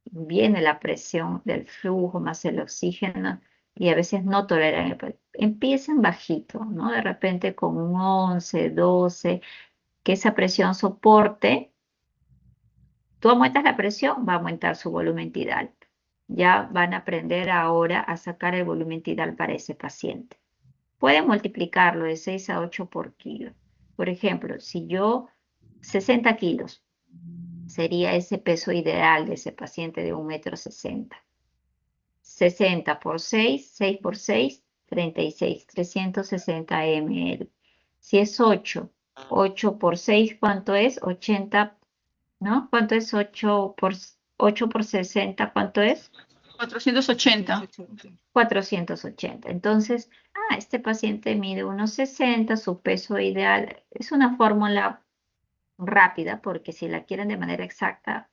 viene la presión del flujo más el oxígeno y a veces no toleran. Empiecen bajito, ¿no? De repente con un 11, 12, que esa presión soporte. Tú aumentas la presión, va a aumentar su volumen tidal. Ya van a aprender ahora a sacar el volumen tidal para ese paciente. Pueden multiplicarlo de 6 a 8 por kilo. Por ejemplo, si yo 60 kilos, sería ese peso ideal de ese paciente de 1,60 m. 60 por 6, 6 por 6, 36, 360 ml. Si es 8, 8 por 6, ¿cuánto es? 80, ¿no? ¿Cuánto es 8 por 60? ¿Cuánto es? 480. 480. Entonces, este paciente mide 1,60, su peso ideal es una fórmula rápida, porque si la quieren de manera exacta,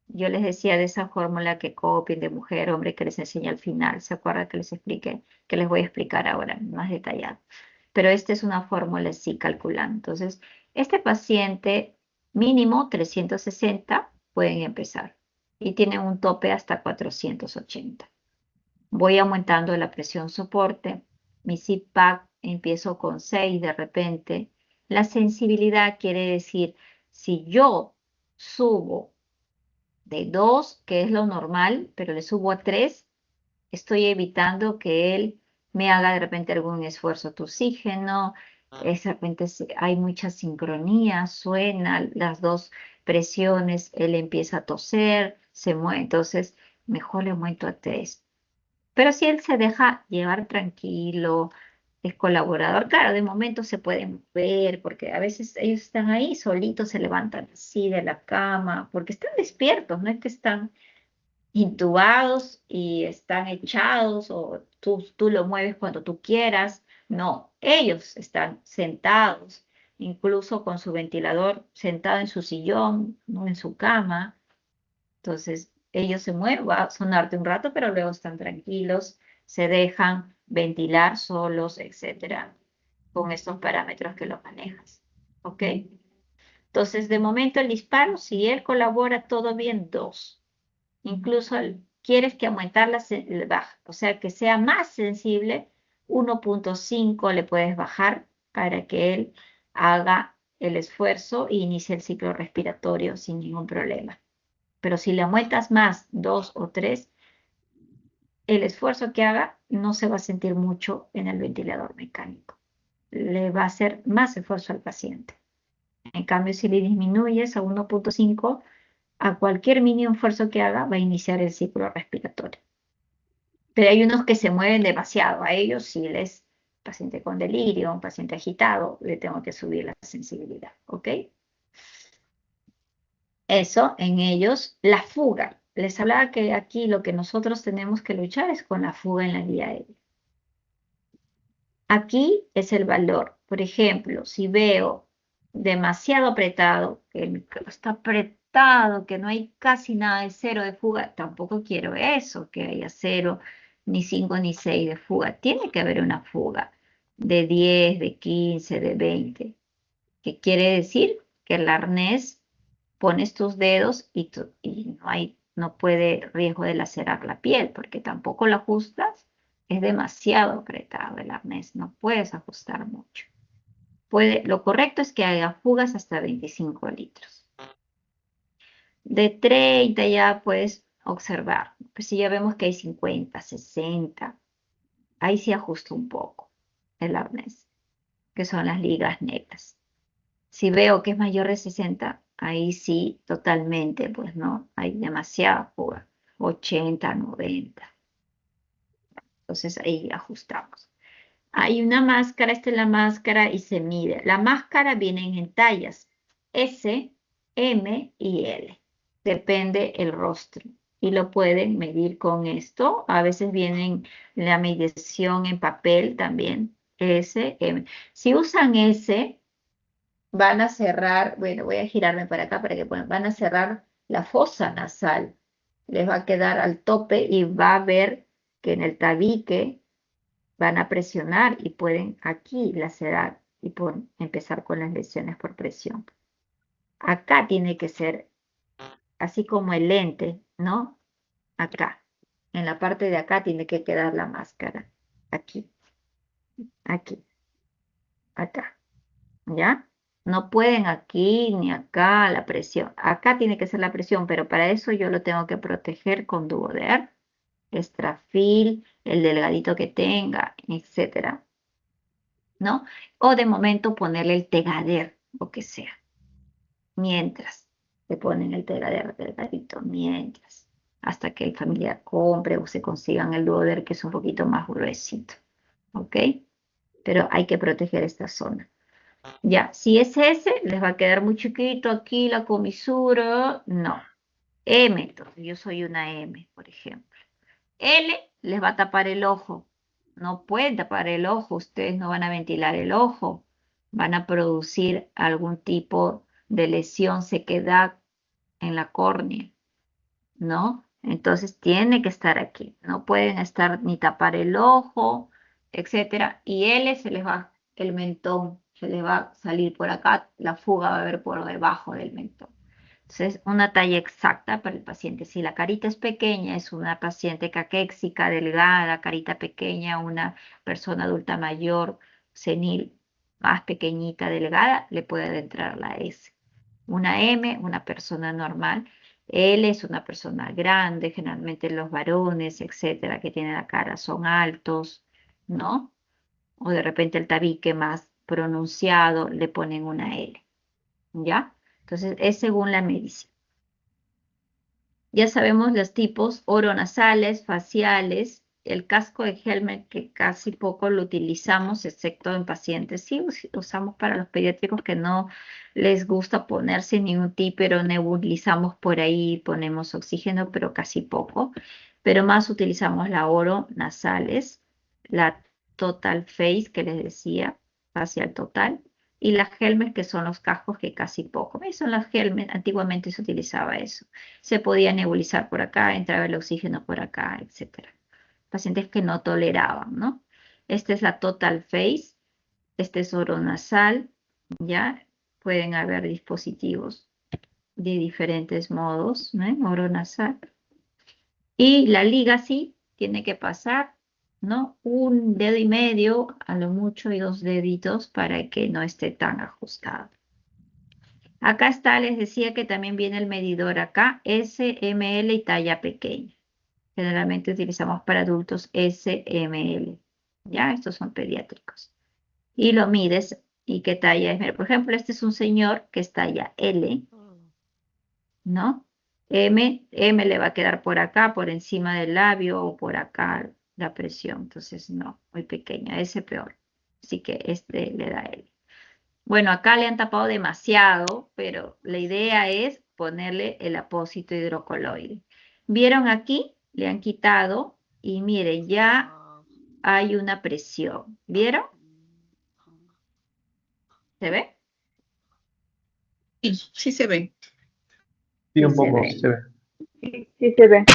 yo les decía de esa fórmula que copien de mujer, hombre, que les enseñé al final. ¿Se acuerdan que les expliqué? Que les voy a explicar ahora más detallado. Pero esta es una fórmula así calculando. Entonces, este paciente mínimo 360 pueden empezar y tienen un tope hasta 480. Voy aumentando la presión soporte. Mi CPAP empiezo con 6 de repente. La sensibilidad quiere decir, si yo subo de 2, que es lo normal, pero le subo a 3, estoy evitando que él me haga de repente algún esfuerzo de oxígeno, de repente hay mucha sincronía, suena las dos presiones, él empieza a toser, se mueve, entonces mejor le aumento a 3. Pero si él se deja llevar tranquilo, es colaborador, claro, de momento se pueden ver, porque a veces ellos están ahí solitos, se levantan así de la cama, porque están despiertos, no es que están intubados y están echados o tú lo mueves cuando tú quieras. No, ellos están sentados, incluso con su ventilador sentado en su sillón, no en su cama. Entonces, ellos se mueven, va a sonarte un rato, pero luego están tranquilos, se dejan ventilar solos, etcétera, con estos parámetros que lo manejas. ¿Ok? Entonces, de momento el disparo, si él colabora todo bien, 2. Incluso quieres que aumentar baja, o sea, que sea más sensible, 1,5 le puedes bajar para que él haga el esfuerzo e inicie el ciclo respiratorio sin ningún problema. Pero si le aumentas más, 2 o 3, el esfuerzo que haga no se va a sentir mucho en el ventilador mecánico. Le va a hacer más esfuerzo al paciente. En cambio, si le disminuyes a 1,5, a cualquier mínimo esfuerzo que haga, va a iniciar el ciclo respiratorio. Pero hay unos que se mueven demasiado. A ellos, si les paciente con delirio, un paciente agitado, le tengo que subir la sensibilidad. ¿Ok? Eso en ellos, la fuga. Les hablaba que aquí lo que nosotros tenemos que luchar es con la fuga en la vía aérea. Aquí es el valor. Por ejemplo, si veo demasiado apretado, que el micro está apretado, que no hay casi nada de cero de fuga, tampoco quiero eso, que haya 0, ni 5, ni 6 de fuga. Tiene que haber una fuga de 10, de 15, de 20, que quiere decir que el arnés pones tus dedos y no puede riesgo de lacerar la piel, porque tampoco lo ajustas, es demasiado apretado el arnés, no puedes ajustar mucho. Lo correcto es que haga fugas hasta 25 litros. De 30 ya puedes observar, pues si ya vemos que hay 50, 60, ahí sí ajusta un poco el arnés. que son las ligas negras. Si veo que es mayor de 60, ahí sí, totalmente, pues no, hay demasiada fuga, 80, 90. Entonces ahí ajustamos. Hay una máscara, esta es la máscara y se mide. La máscara viene en tallas S, M y L. Depende el rostro. Y lo pueden medir con esto. A veces vienen la medición en papel también. S, M. Si usan S, van a cerrar, bueno, voy a girarme para acá para que puedan, van a cerrar la fosa nasal. Les va a quedar al tope y va a ver que en el tabique van a presionar y pueden aquí lacerar y empezar con las lesiones por presión. Acá tiene que ser así como el lente, ¿no? Acá. En la parte de acá tiene que quedar la máscara. Aquí, aquí, acá. ¿Ya? No pueden aquí ni acá la presión. Acá tiene que ser la presión, pero para eso yo lo tengo que proteger con Duoder, Estrafil, el delgadito que tenga, etcétera, ¿no? O de momento ponerle el Tegader, o que sea. Mientras le ponen el Tegader delgadito, mientras, hasta que el familiar compre o se consigan el Duoder, que es un poquito más gruesito, ¿ok? Pero hay que proteger esta zona. Ya, si es S, les va a quedar muy chiquito aquí la comisura. No. M, entonces yo soy una M, por ejemplo. L les va a tapar el ojo. No pueden tapar el ojo, ustedes no van a ventilar el ojo. Van a producir algún tipo de lesión, sequedad en la córnea, ¿no? Entonces tiene que estar aquí. No pueden estar ni tapar el ojo, etcétera. Y L se les va el mentón, se les va a salir por acá, la fuga va a haber por debajo del mentón. Entonces, una talla exacta para el paciente. Si la carita es pequeña, es una paciente caquéxica, delgada, carita pequeña, una persona adulta mayor, senil, más pequeñita, delgada, le puede entrar la S. Una M, una persona normal. L es una persona grande, generalmente los varones, etcétera, que tienen la cara son altos, ¿no? O de repente el tabique más pronunciado, le ponen una L, ¿ya? Entonces, es según la medicina. Ya sabemos los tipos oronasales, faciales, el casco de Helmet que casi poco lo utilizamos, excepto en pacientes. Sí, usamos para los pediátricos que no les gusta ponerse ningún tipo, pero nebulizamos por ahí, ponemos oxígeno, pero casi poco. Pero más utilizamos la oronasales, la Total Face que les decía, facial total, y las Helmet que son los cascos que casi poco. ¿Ves? Son las Helmet, antiguamente se utilizaba eso. Se podía nebulizar por acá, entraba el oxígeno por acá, etcétera. Pacientes que no toleraban, ¿no? Esta es la Total Face, este es oronasal, ¿ya? Pueden haber dispositivos de diferentes modos, ¿no? Oronasal. Y la liga sí tiene que pasar, ¿no? Un dedo y medio, a lo mucho, y 2 deditos para que no esté tan ajustado. Acá está, les decía que también viene el medidor acá, SML y talla pequeña. Generalmente utilizamos para adultos SML. Ya, estos son pediátricos. Y lo mides y qué talla es. Mira, por ejemplo, este es un señor que es talla L, ¿no? M le va a quedar por acá, por encima del labio o por acá la presión. Entonces, no, muy pequeña, ese peor. Así que este le da L. Bueno, acá le han tapado demasiado, pero la idea es ponerle el apósito hidrocoloide. ¿Vieron aquí? Le han quitado y miren, ya hay una presión. ¿Vieron? ¿Se ve? Sí, sí se ve. Sí, un Sí se poco, ve. sí se ve. Sí se ve.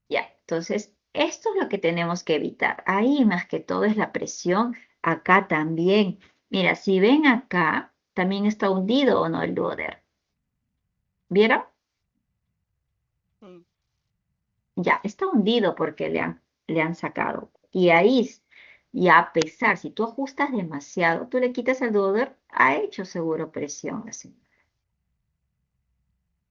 Ya, entonces, esto es lo que tenemos que evitar. Ahí más que todo es la presión. Acá también. Mira, si ven acá, también está hundido o no el duoder. ¿Vieron? Sí. Ya, está hundido porque le han sacado. Y ahí, y a pesar, si tú ajustas demasiado, tú le quitas el duoder, ha hecho seguro presión la señora.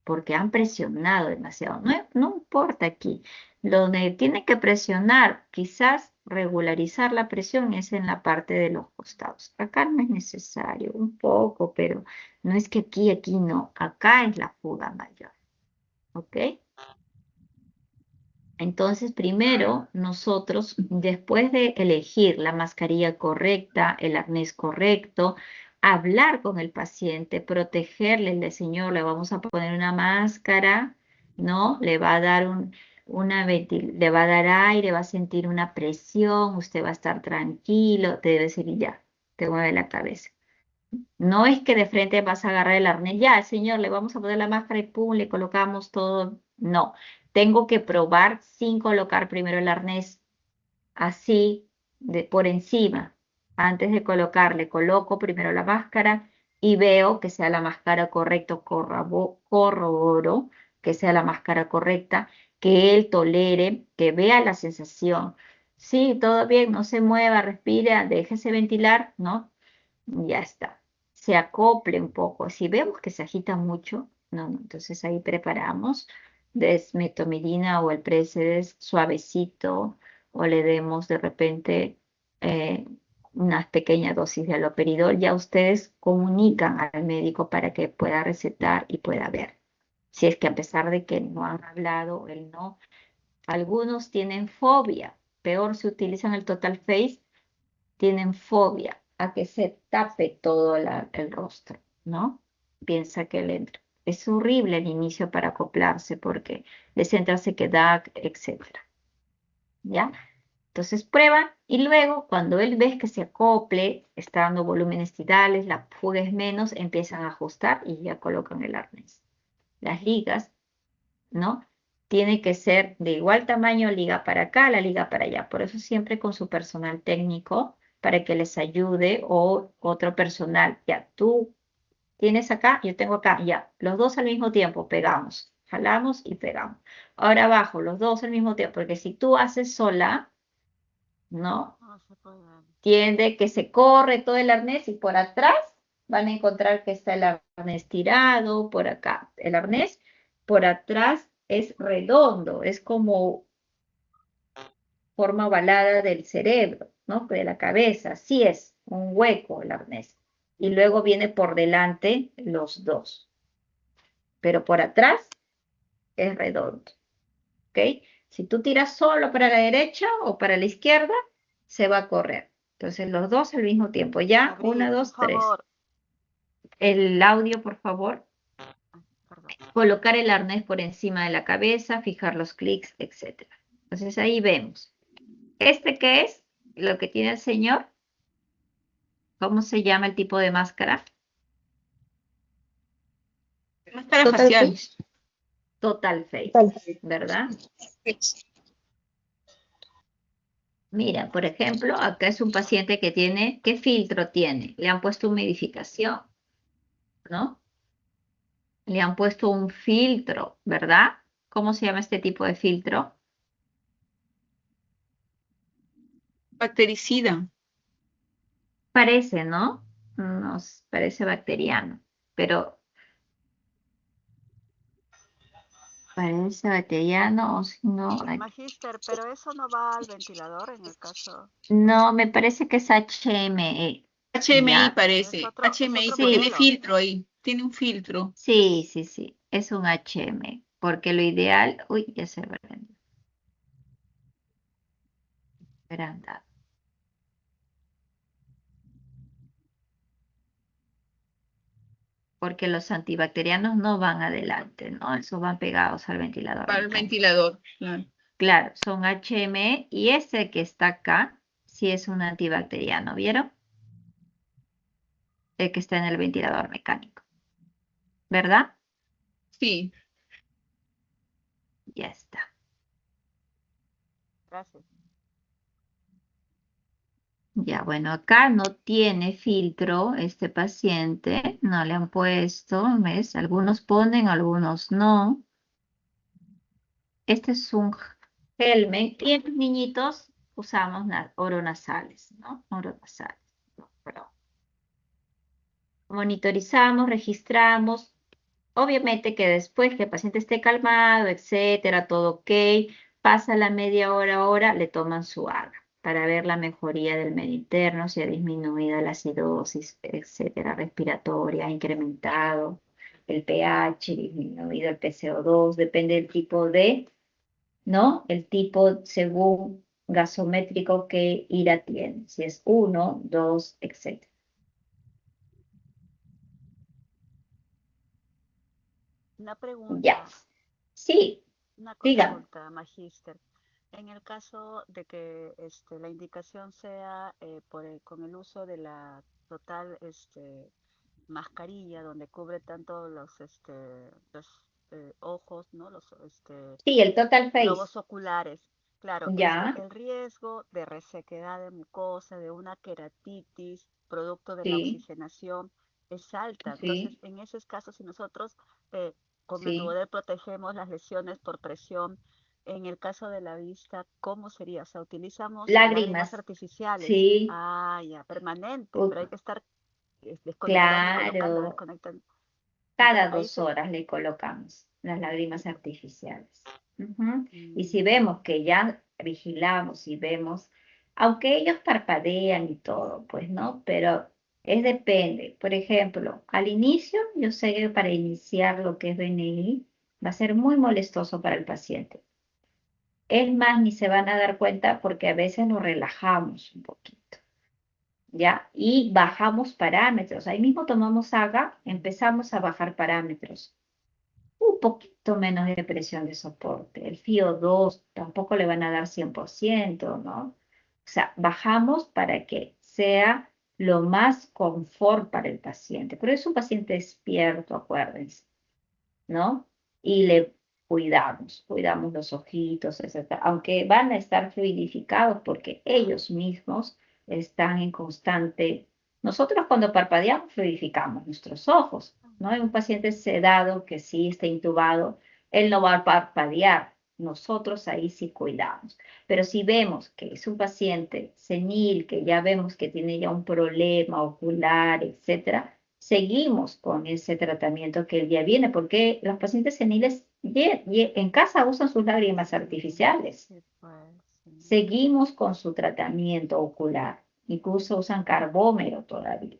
Porque han presionado demasiado. No, no importa aquí. Donde tiene que presionar, quizás regularizar la presión es en la parte de los costados. Acá no es necesario, un poco, pero no es que aquí no. Acá es la fuga mayor. ¿Ok? Entonces, primero, nosotros, después de elegir la mascarilla correcta, el arnés correcto, hablar con el paciente, protegerle, señor, le vamos a poner una máscara, ¿no? Le va a dar le va a dar aire, va a sentir una presión, usted va a estar tranquilo, te debe decir, ya, te mueve la cabeza. No es que de frente vas a agarrar el arnés, ya, señor, le vamos a poner la máscara y pum, le colocamos todo. No, tengo que probar sin colocar primero el arnés así por encima. Antes de colocarle, coloco primero la máscara y veo que sea la máscara correcta, corroboro que sea la máscara correcta, que él tolere, que vea la sensación. Sí, todo bien, no se mueva, respira, déjese ventilar, ¿no? Ya está. Se acople un poco. Si vemos que se agita mucho, no, no, entonces ahí preparamos desmetomidina o el Précedes suavecito o le demos de repente eh, unas pequeñas dosis de haloperidol. Ya ustedes comunican al médico para que pueda recetar y pueda ver. Si es que a pesar de que no han hablado, él no. Algunos tienen fobia. Peor si utilizan el Total Face, tienen fobia a que se tape todo el rostro, ¿no? Piensa que le entra. Es horrible el inicio para acoplarse porque les entra sequedad, etcétera. ¿Ya? Entonces prueba y luego cuando él ve que se acople, está dando volúmenes tidales, la fuga es menos, empiezan a ajustar y ya colocan el arnés. Las ligas, ¿no? Tiene que ser de igual tamaño, liga para acá, la liga para allá. Por eso siempre con su personal técnico para que les ayude o otro personal. Ya, tú tienes acá, yo tengo acá, ya. Los dos al mismo tiempo pegamos, jalamos y pegamos. Ahora abajo, los dos al mismo tiempo, porque si tú haces sola, ¿no? No se puede. Tiende que se corre todo el arnés y por atrás van a encontrar que está el arnés tirado, por acá. El arnés por atrás es redondo, es como forma ovalada del cerebro, ¿no? De la cabeza, así es, un hueco el arnés. Y luego viene por delante los dos, pero por atrás es redondo, ¿ok? Si tú tiras solo para la derecha o para la izquierda, se va a correr. Entonces los dos al mismo tiempo, ya, Abril, 1, por 2, 3. favor. El audio, por favor. Ay, perdón. Colocar el arnés por encima de la cabeza, fijar los clics, etc. Entonces ahí vemos. ¿Este qué es? Lo que tiene el señor. ¿Cómo se llama el tipo de máscara? Máscara Total facial. Face. Total Face, ¿verdad? Mira, por ejemplo, acá es un paciente que tiene, ¿qué filtro tiene? Le han puesto humidificación, ¿no? Le han puesto un filtro, ¿verdad? ¿Cómo se llama este tipo de filtro? Bactericida. Parece, ¿no? Nos parece bacteriano, pero parece bacteriano o si no, Magíster, pero eso no va al ventilador en el caso. no, me parece que es HME, HMI ¿ya? parece. Es HMI otro porque tiene Sí, modelo. filtro ahí. Tiene un filtro. sí, sí, sí, es un HM, porque lo ideal, uy, ya se prendió, agrandado. Porque los antibacterianos no van adelante, ¿no? Esos van pegados al ventilador Para el mecánico. ventilador. Claro. Claro, son HME y ese que está acá, sí es un antibacteriano, ¿vieron? El que está en el ventilador mecánico, ¿verdad? Sí. Ya está. Gracias. Ya, bueno, acá no tiene filtro este paciente, no le han puesto, ¿ves? Algunos ponen, algunos no. Este es un Helmen y en los niñitos usamos oronasales, ¿no? Oronasales. No, perdón. Monitorizamos, registramos. Obviamente que después que el paciente esté calmado, etcétera, todo ok, pasa la media hora, le toman su AGA. para ver la mejoría del medio interno, si ha disminuido la acidosis, etcétera, respiratoria, ha incrementado el pH, disminuido el PCO2, depende del tipo de, ¿no? El tipo según gasométrico que IRA tiene, si es 1, 2, etcétera. Una Ya. pregunta, Sí, una dígame. consulta, Magíster. En el caso de que la indicación sea con el uso de la total mascarilla, donde cubre tanto los ojos, ¿no? Sí, el Total Face. Globos oculares. Claro, Ya, el riesgo de resequedad de mucosa, de una queratitis, producto de la sí, oxigenación, es alta. Entonces, sí, en esos casos, si nosotros eh, con sí. Metuboder protegemos las lesiones por presión, en el caso de la vista, ¿cómo sería? O sea, utilizamos lágrimas Lágrimas. artificiales. Sí, Ah, ya, permanente, u- pero hay que estar desconectando y colocando, claro. desconectando. Entonces, Cada ahí 2 horas le colocamos las lágrimas artificiales. Ujú. Y si mm, vemos que ya vigilamos y vemos, aunque ellos parpadean y todo, pues no, pero es depende. Por ejemplo, al inicio, yo sé que para iniciar lo que es BNI va a ser muy molestoso para el paciente. Es más, ni se van a dar cuenta porque a veces lo relajamos un poquito. ¿Ya? Y bajamos parámetros. Ahí mismo tomamos AGA, empezamos a bajar parámetros. Un poquito menos de presión de soporte. El FIO2 tampoco le van a dar 100%, ¿no? O sea, bajamos para que sea lo más confort para el paciente. Pero es un paciente despierto, acuérdense, ¿no? Y le cuidamos los ojitos, etcétera. Aunque van a estar fluidificados porque ellos mismos están en constante. Nosotros cuando parpadeamos fluidificamos nuestros ojos, ¿no? Hay un paciente sedado que sí está intubado, él no va a parpadear. Nosotros ahí sí cuidamos. Pero si vemos que es un paciente senil, que ya vemos que tiene ya un problema ocular, etcétera, seguimos con ese tratamiento que ya viene, porque los pacientes seniles en casa usan sus lágrimas artificiales. sí, pues, sí. Seguimos con su tratamiento ocular, incluso usan carbómero todavía,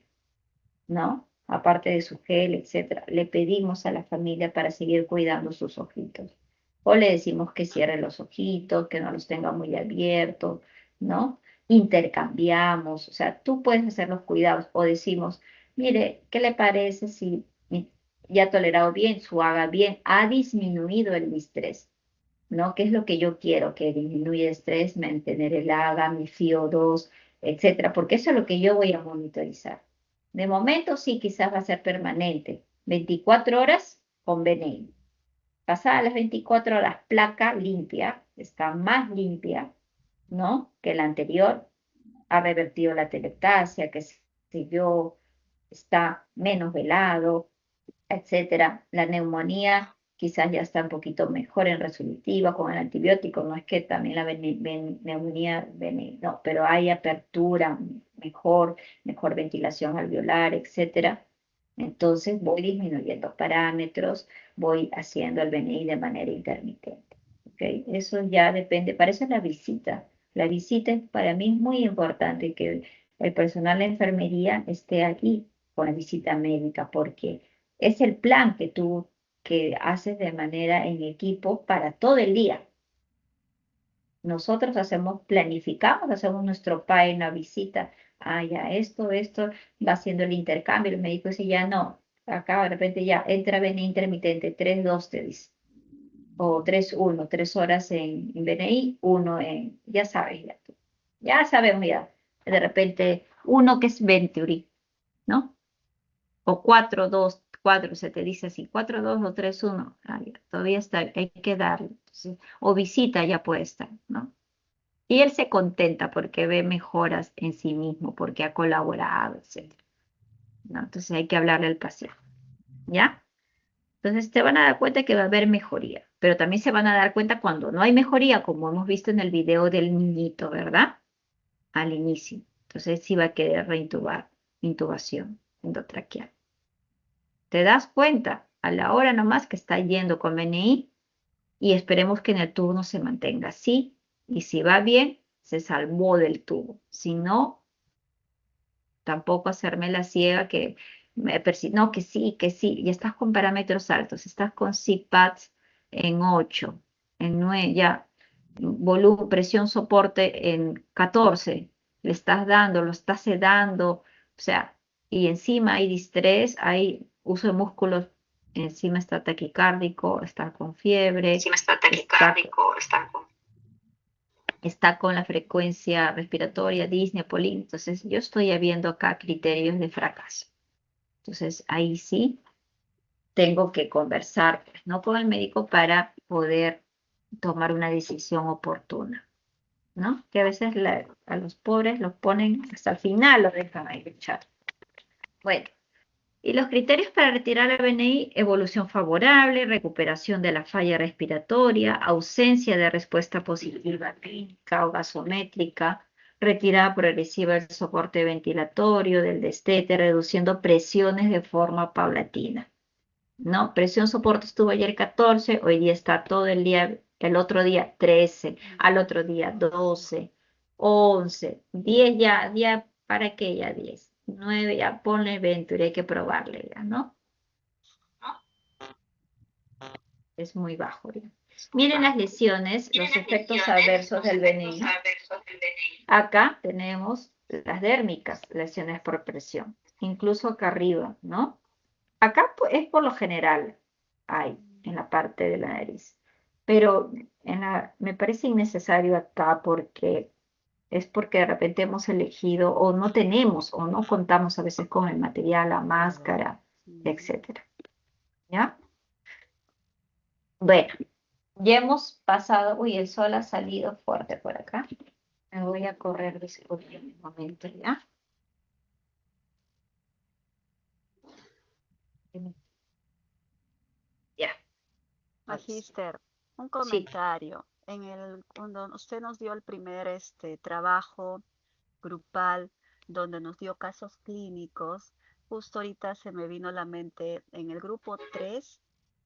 ¿no? Aparte de su gel, etcétera. Le pedimos a la familia para seguir cuidando sus ojitos. O le decimos que cierre los ojitos, que no los tenga muy abiertos, ¿no? Intercambiamos, o sea, tú puedes hacer los cuidados o decimos, mire, ¿qué le parece si ya ha tolerado bien, su haga bien, ha disminuido el estrés? ¿No? ¿Qué es lo que yo quiero? Que disminuya el estrés, mantener el AGA, mi FIO2, etcétera, porque eso es lo que yo voy a monitorizar. De momento sí, quizás va a ser permanente. 24 horas con BNI. Pasadas las 24 horas, placa limpia, está más limpia, ¿no? Que la anterior, ha revertido la telectasia, que se yo, está menos velado, etcétera. La neumonía quizás ya está un poquito mejor en resolutiva con el antibiótico, no es que también la neumonía, no, pero hay apertura mejor ventilación alveolar, etcétera. Entonces voy disminuyendo parámetros, voy haciendo el BNI de manera intermitente. ¿Okay? Eso ya depende, para eso es la visita. La visita para mí es muy importante que el personal de enfermería esté aquí con la visita médica, porque es el plan que tú que haces de manera en equipo para todo el día. Nosotros planificamos, hacemos nuestro PAE en la visita. Ah, ya, esto, va haciendo el intercambio. El médico dice, ya no, acá de repente ya entra BNI intermitente, 3-2 te dice. O 3-1, 3 horas en BNI, uno en, ya sabes, ya sabemos ya. De repente, uno que es Venturi, ¿no? O 4-2-4 se te dice así, 4-2 o 3-1, todavía está, hay que darle. Entonces, o visita ya puede estar, ¿no? Y él se contenta porque ve mejoras en sí mismo, porque ha colaborado, etcétera, ¿no? Entonces hay que hablarle al paciente, ¿ya? Entonces te van a dar cuenta que va a haber mejoría, pero también se van a dar cuenta cuando no hay mejoría, como hemos visto en el video del niñito, ¿verdad? Al inicio. Entonces sí va a querer intubación endotraqueal. Te das cuenta a la hora nomás que está yendo con BNI y esperemos que en el turno se mantenga así. Y si va bien, se salvó del tubo. Si no, tampoco hacerme la ciega que no, que sí, ya estás con parámetros altos, estás con CPATs en 8, en 9, ya, volumen, presión, soporte en 14, le estás dando, lo estás sedando, o sea, y encima hay distrés, hay uso de músculos, encima está taquicárdico, está con fiebre, está con la frecuencia respiratoria, disnea, polín. Entonces, yo estoy viendo acá criterios de fracaso. Entonces, ahí sí tengo que conversar, pues, ¿no? Con el médico para poder tomar una decisión oportuna, ¿no? Que a veces a los pobres los ponen hasta el final, los dejan ahí luchar. Bueno, y los criterios para retirar el BNI: evolución favorable, recuperación de la falla respiratoria, ausencia de respuesta positiva clínica o gasométrica, retirada progresiva del soporte ventilatorio, del destete, reduciendo presiones de forma paulatina. ¿No? Presión soporte estuvo ayer 14, hoy día está todo el día, el otro día 13, al otro día 12, 11, 10 ya, ¿para qué ya 10? 9 ya, ponle Venturi, hay que probarle ya, ¿no? Es muy bajo ya. Miren las lesiones, los efectos adversos del veneno. Acá tenemos las dérmicas, lesiones por presión, incluso acá arriba, ¿no? Acá es por lo general, hay en la parte de la nariz, pero me parece innecesario acá porque es porque de repente hemos elegido o no tenemos o no contamos a veces con el material, la máscara, etcétera. ¿Ya? Bueno, ya hemos pasado, uy, el sol ha salido fuerte por acá. Me voy a correr, disculpen un momento, ¿ya? Ya. Magíster, un Sí. comentario. Cuando usted nos dio el primer trabajo grupal donde nos dio casos clínicos, justo ahorita se me vino a la mente, en el grupo 3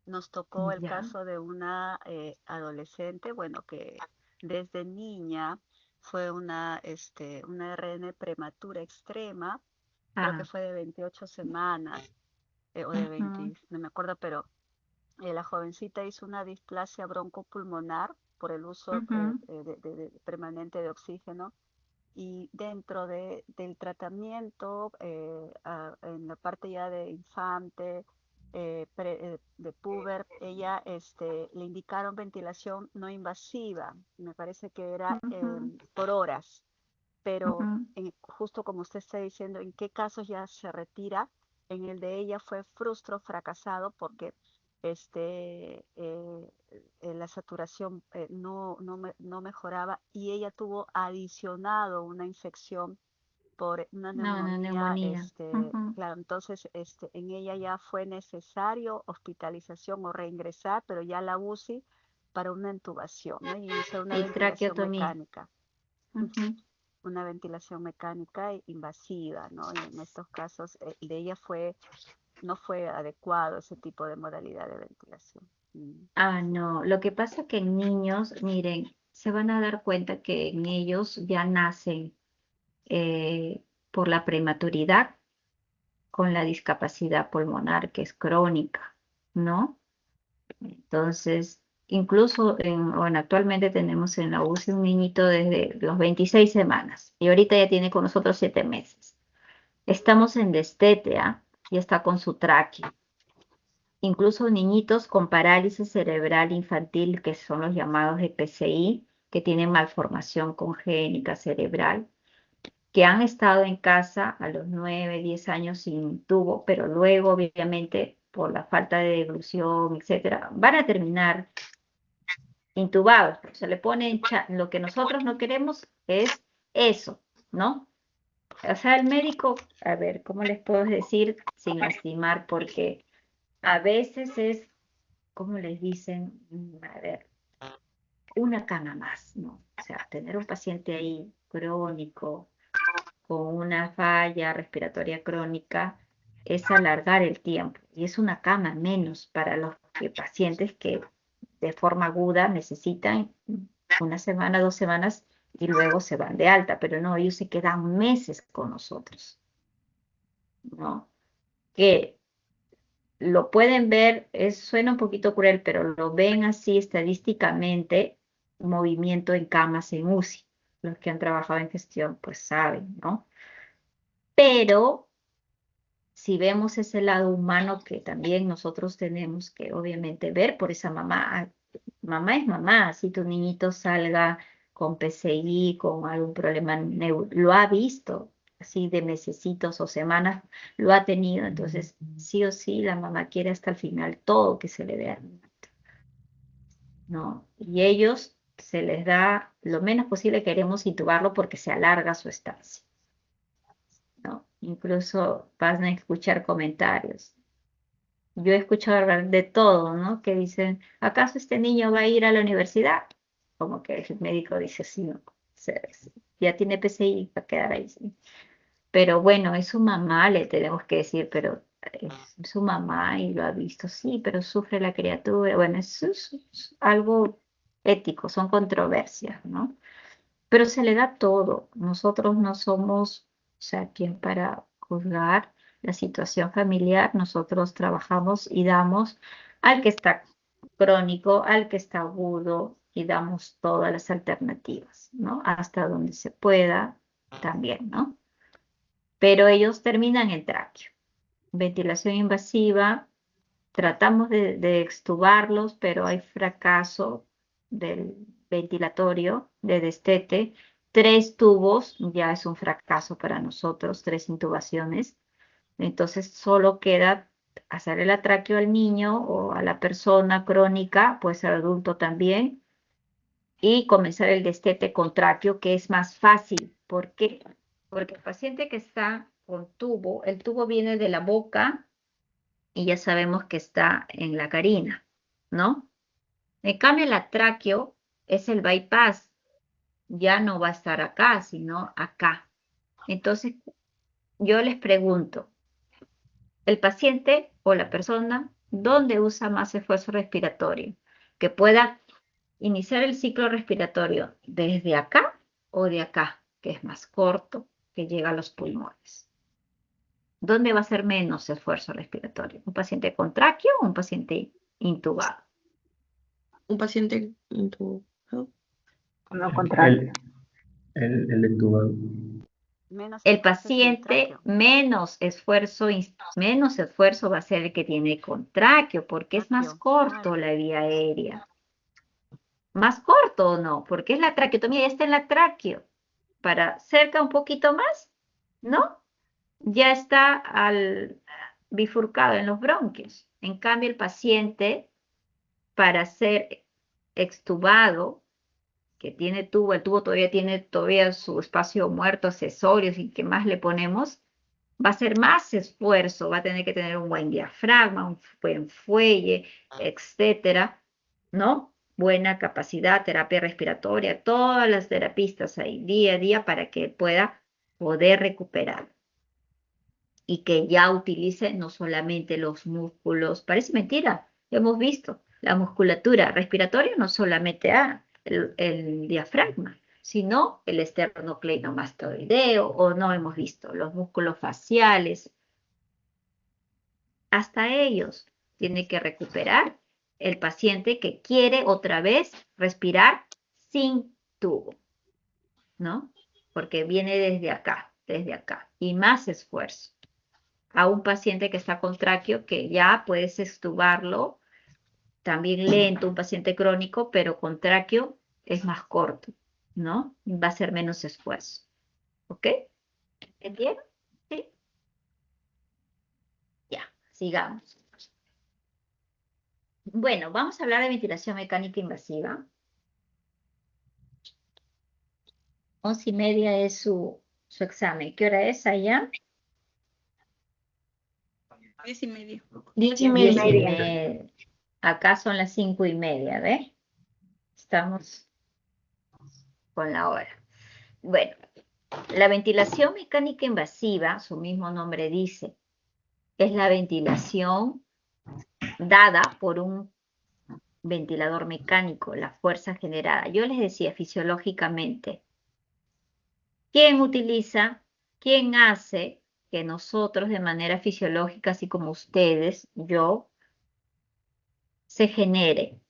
nos tocó el Ya. caso de una adolescente, bueno, que desde niña fue una RN prematura extrema, creo que fue de 28 semanas o de 20, no me acuerdo, pero la jovencita hizo una displasia broncopulmonar por el uso permanente de oxígeno, y dentro del tratamiento, en la parte ya de infante, de puber, ella le indicaron ventilación no invasiva, me parece que era por horas, pero justo como usted está diciendo, ¿en qué casos ya se retira? En el de ella fue fracasado porque la saturación no mejoraba, y ella tuvo adicionado una infección por una No, no, neumonía. neumonía. Claro, entonces en ella ya fue necesario hospitalización o reingresar, pero ya la UCI para una intubación, ¿no? Y iniciar una Y ventilación traqueotomía. mecánica. Una ventilación mecánica invasiva, ¿no? Y en estos casos de ella no fue adecuado ese tipo de modalidad de ventilación. Ah, no. Lo que pasa es que en niños, miren, se van a dar cuenta que en ellos ya nacen por la prematuridad con la discapacidad pulmonar que es crónica, ¿no? Entonces, incluso bueno, actualmente tenemos en la UCI un niñito desde los 26 semanas y ahorita ya tiene con nosotros 7 meses. Estamos en destete, ¿ah? Y está con su tráqueo. Incluso niñitos con parálisis cerebral infantil, que son los llamados de PCI, que tienen malformación congénita cerebral, que han estado en casa a los 9, 10 años sin tubo, pero luego, obviamente, por la falta de deglución, etcétera, van a terminar intubados. Se le pone lo que nosotros no queremos es eso, ¿no? O sea, el médico, a ver, ¿cómo les puedo decir sin lastimar? Porque a veces es, ¿cómo les dicen? A ver, una cama más, ¿no? O sea, tener un paciente ahí crónico, con una falla respiratoria crónica, es alargar el tiempo y es una cama menos para los pacientes que de forma aguda necesitan una semana, 2 semanas y luego se van de alta, pero no, ellos se quedan meses con nosotros, ¿no? Que lo pueden ver, suena un poquito cruel, pero lo ven así estadísticamente, movimiento en camas en UCI. Los que han trabajado en gestión, pues saben, ¿no? Pero si vemos ese lado humano que también nosotros tenemos que obviamente ver por esa mamá, mamá es mamá, si tu niñito salga con PCI, con algún problema, lo ha visto, así de mesecitos o semanas, lo ha tenido, entonces sí o sí la mamá quiere hasta el final todo que se le vea, ¿no? Y ellos se les da lo menos posible, queremos intubarlo porque se alarga su estancia, ¿no? Incluso van a escuchar comentarios. Yo he escuchado hablar de todo, ¿no? Que dicen, ¿acaso este niño va a ir a la universidad? Como que el médico dice, sí, no, ya tiene PCI, va a quedar ahí. Sí. Pero bueno, es su mamá, le tenemos que decir, pero es su mamá y lo ha visto, sí, pero sufre la criatura. Bueno, es algo ético, son controversias, ¿no? Pero se le da todo. Nosotros no somos, o sea, quien para juzgar la situación familiar, nosotros trabajamos y damos al que está crónico, al que está agudo y damos todas las alternativas, ¿no? Hasta donde se pueda también, ¿no? Pero ellos terminan en tráqueo. Ventilación invasiva, tratamos de extubarlos, pero hay fracaso del ventilatorio, de destete. 3 tubos ya es un fracaso para nosotros, 3 intubaciones. Entonces solo queda hacerle la tráqueo al niño o a la persona crónica, puede ser adulto también, y comenzar el destete con tráqueo, que es más fácil. ¿Por qué? Porque el paciente que está con tubo, el tubo viene de la boca y ya sabemos que está en la carina, ¿no? En cambio, la tráqueo es el bypass, ya no va a estar acá, sino acá. Entonces, yo les pregunto, el paciente o la persona, ¿dónde usa más esfuerzo respiratorio? Que pueda iniciar el ciclo respiratorio desde acá o de acá, que es más corto, que llega a los pulmones. ¿Dónde va a ser menos esfuerzo respiratorio? ¿Un paciente con tráqueo o un paciente intubado? Un paciente intubado. Lo contrario. El entubado. Menos El esfuerzo es el paciente tráqueo. menos esfuerzo va a ser el que tiene con tráqueo, porque es más Tráqueo. corto la vía aérea. ¿Más corto o no? Porque es la traqueotomía, ya está en la tráqueo. Para cerca un poquito más, ¿no? Ya está bifurcado en los bronquios. En cambio, el paciente, para ser extubado, que tiene tubo, el tubo todavía tiene su espacio muerto, accesorios y qué más le ponemos, va a ser más esfuerzo, va a tener que tener un buen diafragma, un buen fuelle, etcétera, ¿no? Buena capacidad, terapia respiratoria, todas las terapistas ahí día a día para que pueda poder recuperar y que ya utilice no solamente los músculos, parece mentira, hemos visto, la musculatura respiratoria no solamente el diafragma, sino el esternocleidomastoideo, o no hemos visto los músculos faciales, hasta ellos tiene que recuperar el paciente que quiere otra vez respirar sin tubo, ¿no? Porque viene desde acá, y más esfuerzo. A un paciente que está con tráqueo, que ya puedes extubarlo, también lento, un paciente crónico, pero con tráqueo es más corto, ¿no? Va a ser menos esfuerzo. ¿Ok? ¿Entendieron? Sí. Ya, sigamos. Bueno, vamos a hablar de ventilación mecánica invasiva. 11:30 es su examen. ¿Qué hora es allá? 10:30. 10:30. 10:30. Acá son las 5:30, ¿ves? Estamos con la hora. Bueno, la ventilación mecánica invasiva, su mismo nombre dice, es la ventilación dada por un ventilador mecánico, la fuerza generada. Yo les decía fisiológicamente, quién hace que nosotros de manera fisiológica, así como ustedes, yo, se genere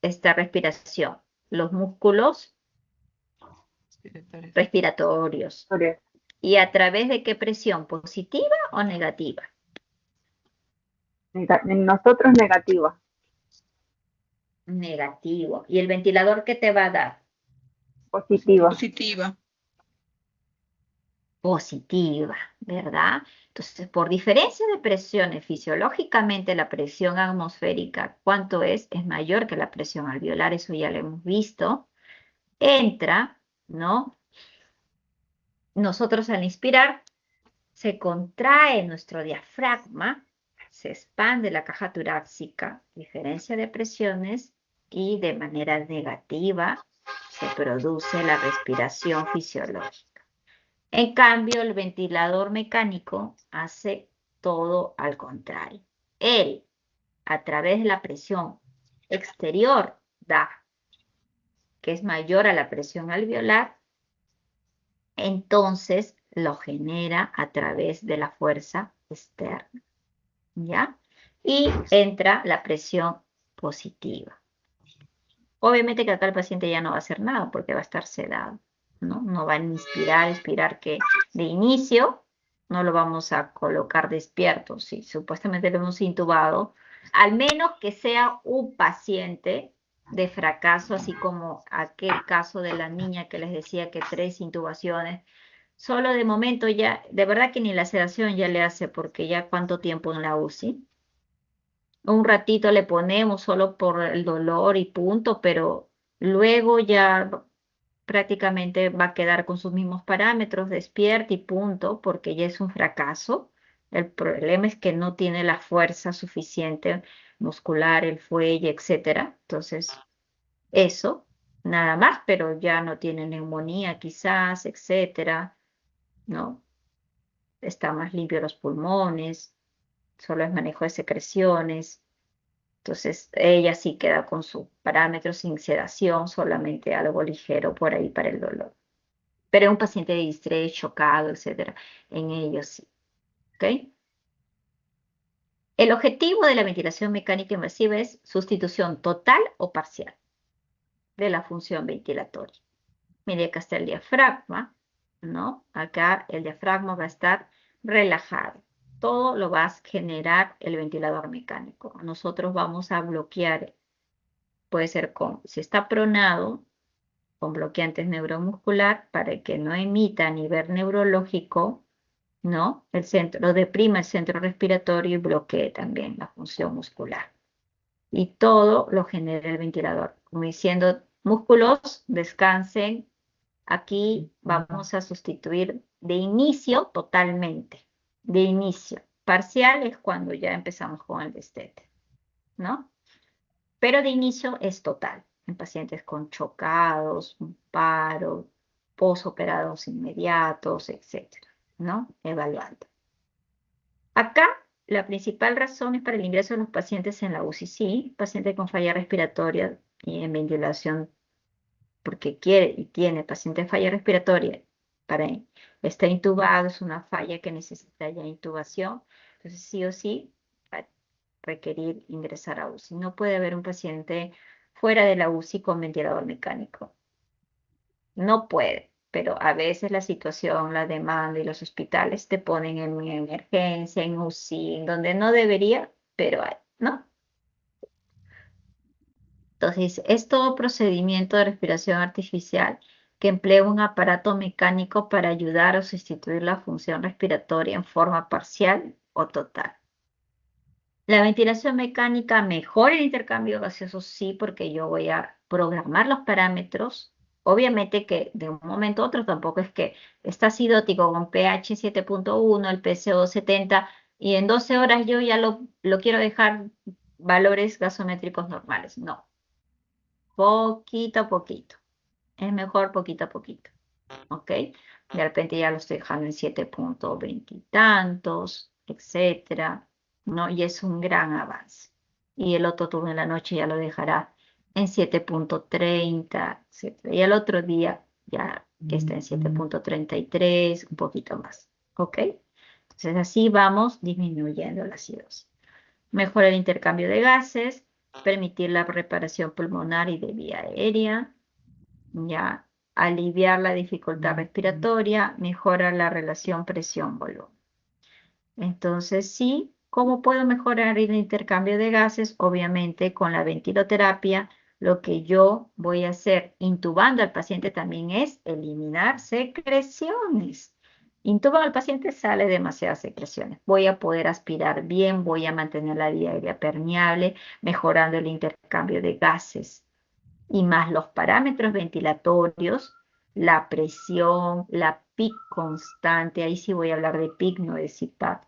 esta respiración? Los músculos respiratorios. ¿Y a través de qué presión? ¿Positiva o negativa? En nosotros negativa. Negativo. ¿Y el ventilador qué te va a dar? Positiva. Positiva. Positiva, ¿verdad? Entonces, por diferencia de presiones, fisiológicamente la presión atmosférica, ¿cuánto es? Es mayor que la presión alveolar, eso ya lo hemos visto. Entra, ¿no? Nosotros al inspirar, se contrae nuestro diafragma, se expande la caja torácica, diferencia de presiones, y de manera negativa se produce la respiración fisiológica. En cambio, el ventilador mecánico hace todo al contrario. Él, a través de la presión exterior, da, que es mayor a la presión alveolar, entonces lo genera a través de la fuerza externa, ¿ya? Y entra la presión positiva. Obviamente que acá el paciente ya no va a hacer nada porque va a estar sedado, ¿no? No va a expirar que de inicio no lo vamos a colocar despierto. Si supuestamente lo hemos intubado, al menos que sea un paciente de fracaso, así como aquel caso de la niña que les decía que 3 intubaciones, solo de momento ya, de verdad que ni la sedación ya le hace, porque ya cuánto tiempo en la UCI. Un ratito le ponemos solo por el dolor y punto, pero luego ya prácticamente va a quedar con sus mismos parámetros, despierta y punto, porque ya es un fracaso. El problema es que no tiene la fuerza suficiente muscular, el fuelle, etcétera. Entonces, eso, nada más, pero ya no tiene neumonía quizás, etcétera, ¿no? Está más limpio los pulmones, solo es manejo de secreciones. Entonces, ella sí queda con sus parámetros sin sedación, solamente algo ligero por ahí para el dolor. Pero es un paciente de distrés, chocado, etcétera. En ellos sí. ¿Ok? El objetivo de la ventilación mecánica invasiva es sustitución total o parcial de la función ventilatoria. Mire, acá está el diafragma, ¿no? Acá el diafragma va a estar relajado. Todo lo va a generar el ventilador mecánico. Nosotros vamos a bloquear, puede ser si está pronado, con bloqueantes neuromuscular para que no emita a nivel neurológico, ¿no? Lo deprima el centro respiratorio y bloquee también la función muscular. Y todo lo genera el ventilador. Como diciendo, músculos, descansen. Aquí vamos a sustituir de inicio totalmente. De inicio. Parcial es cuando ya empezamos con el destete, ¿no? Pero de inicio es total. En pacientes con chocados, un paro, posoperados inmediatos, etcétera, ¿no? Evaluando. Acá, la principal razón es para el ingreso de los pacientes en la UCI, sí, paciente con falla respiratoria y en ventilación, porque quiere y tiene paciente de falla respiratoria, está intubado, es una falla que necesita ya intubación, entonces sí o sí va a requerir ingresar a UCI. No puede haber un paciente fuera de la UCI con ventilador mecánico. No puede, pero a veces la situación, la demanda y los hospitales te ponen en emergencia, en UCI, en donde no debería, pero hay, ¿no? Entonces, es todo procedimiento de respiración artificial que emplea un aparato mecánico para ayudar o sustituir la función respiratoria en forma parcial o total. La ventilación mecánica mejora el intercambio gaseoso, sí, porque yo voy a programar los parámetros. Obviamente que de un momento a otro tampoco es que está acidótico con pH 7.1, el PCO 70, y en 12 horas yo ya lo quiero dejar valores gasométricos normales. No, poquito a poquito. Es mejor poquito a poquito. ¿Ok? De repente ya lo estoy dejando en 7.20 y tantos, etcétera, ¿no? Y es un gran avance. Y el otro turno en la noche ya lo dejará en 7.30, etc. Y al otro día ya está en 7.33, un poquito más. ¿Ok? Entonces así vamos disminuyendo la acidosis. Mejora el intercambio de gases, permitir la reparación pulmonar y de vía aérea, ya aliviar la dificultad respiratoria, mejora la relación presión-volumen. Entonces, sí, ¿cómo puedo mejorar el intercambio de gases? Obviamente con la ventiloterapia, lo que yo voy a hacer intubando al paciente también es eliminar secreciones. Intuban al paciente, sale demasiadas secreciones. Voy a poder aspirar bien, voy a mantener la vía aérea permeable, mejorando el intercambio de gases y más los parámetros ventilatorios, la presión, la PIC constante, ahí sí voy a hablar de PIC, no de CPAP,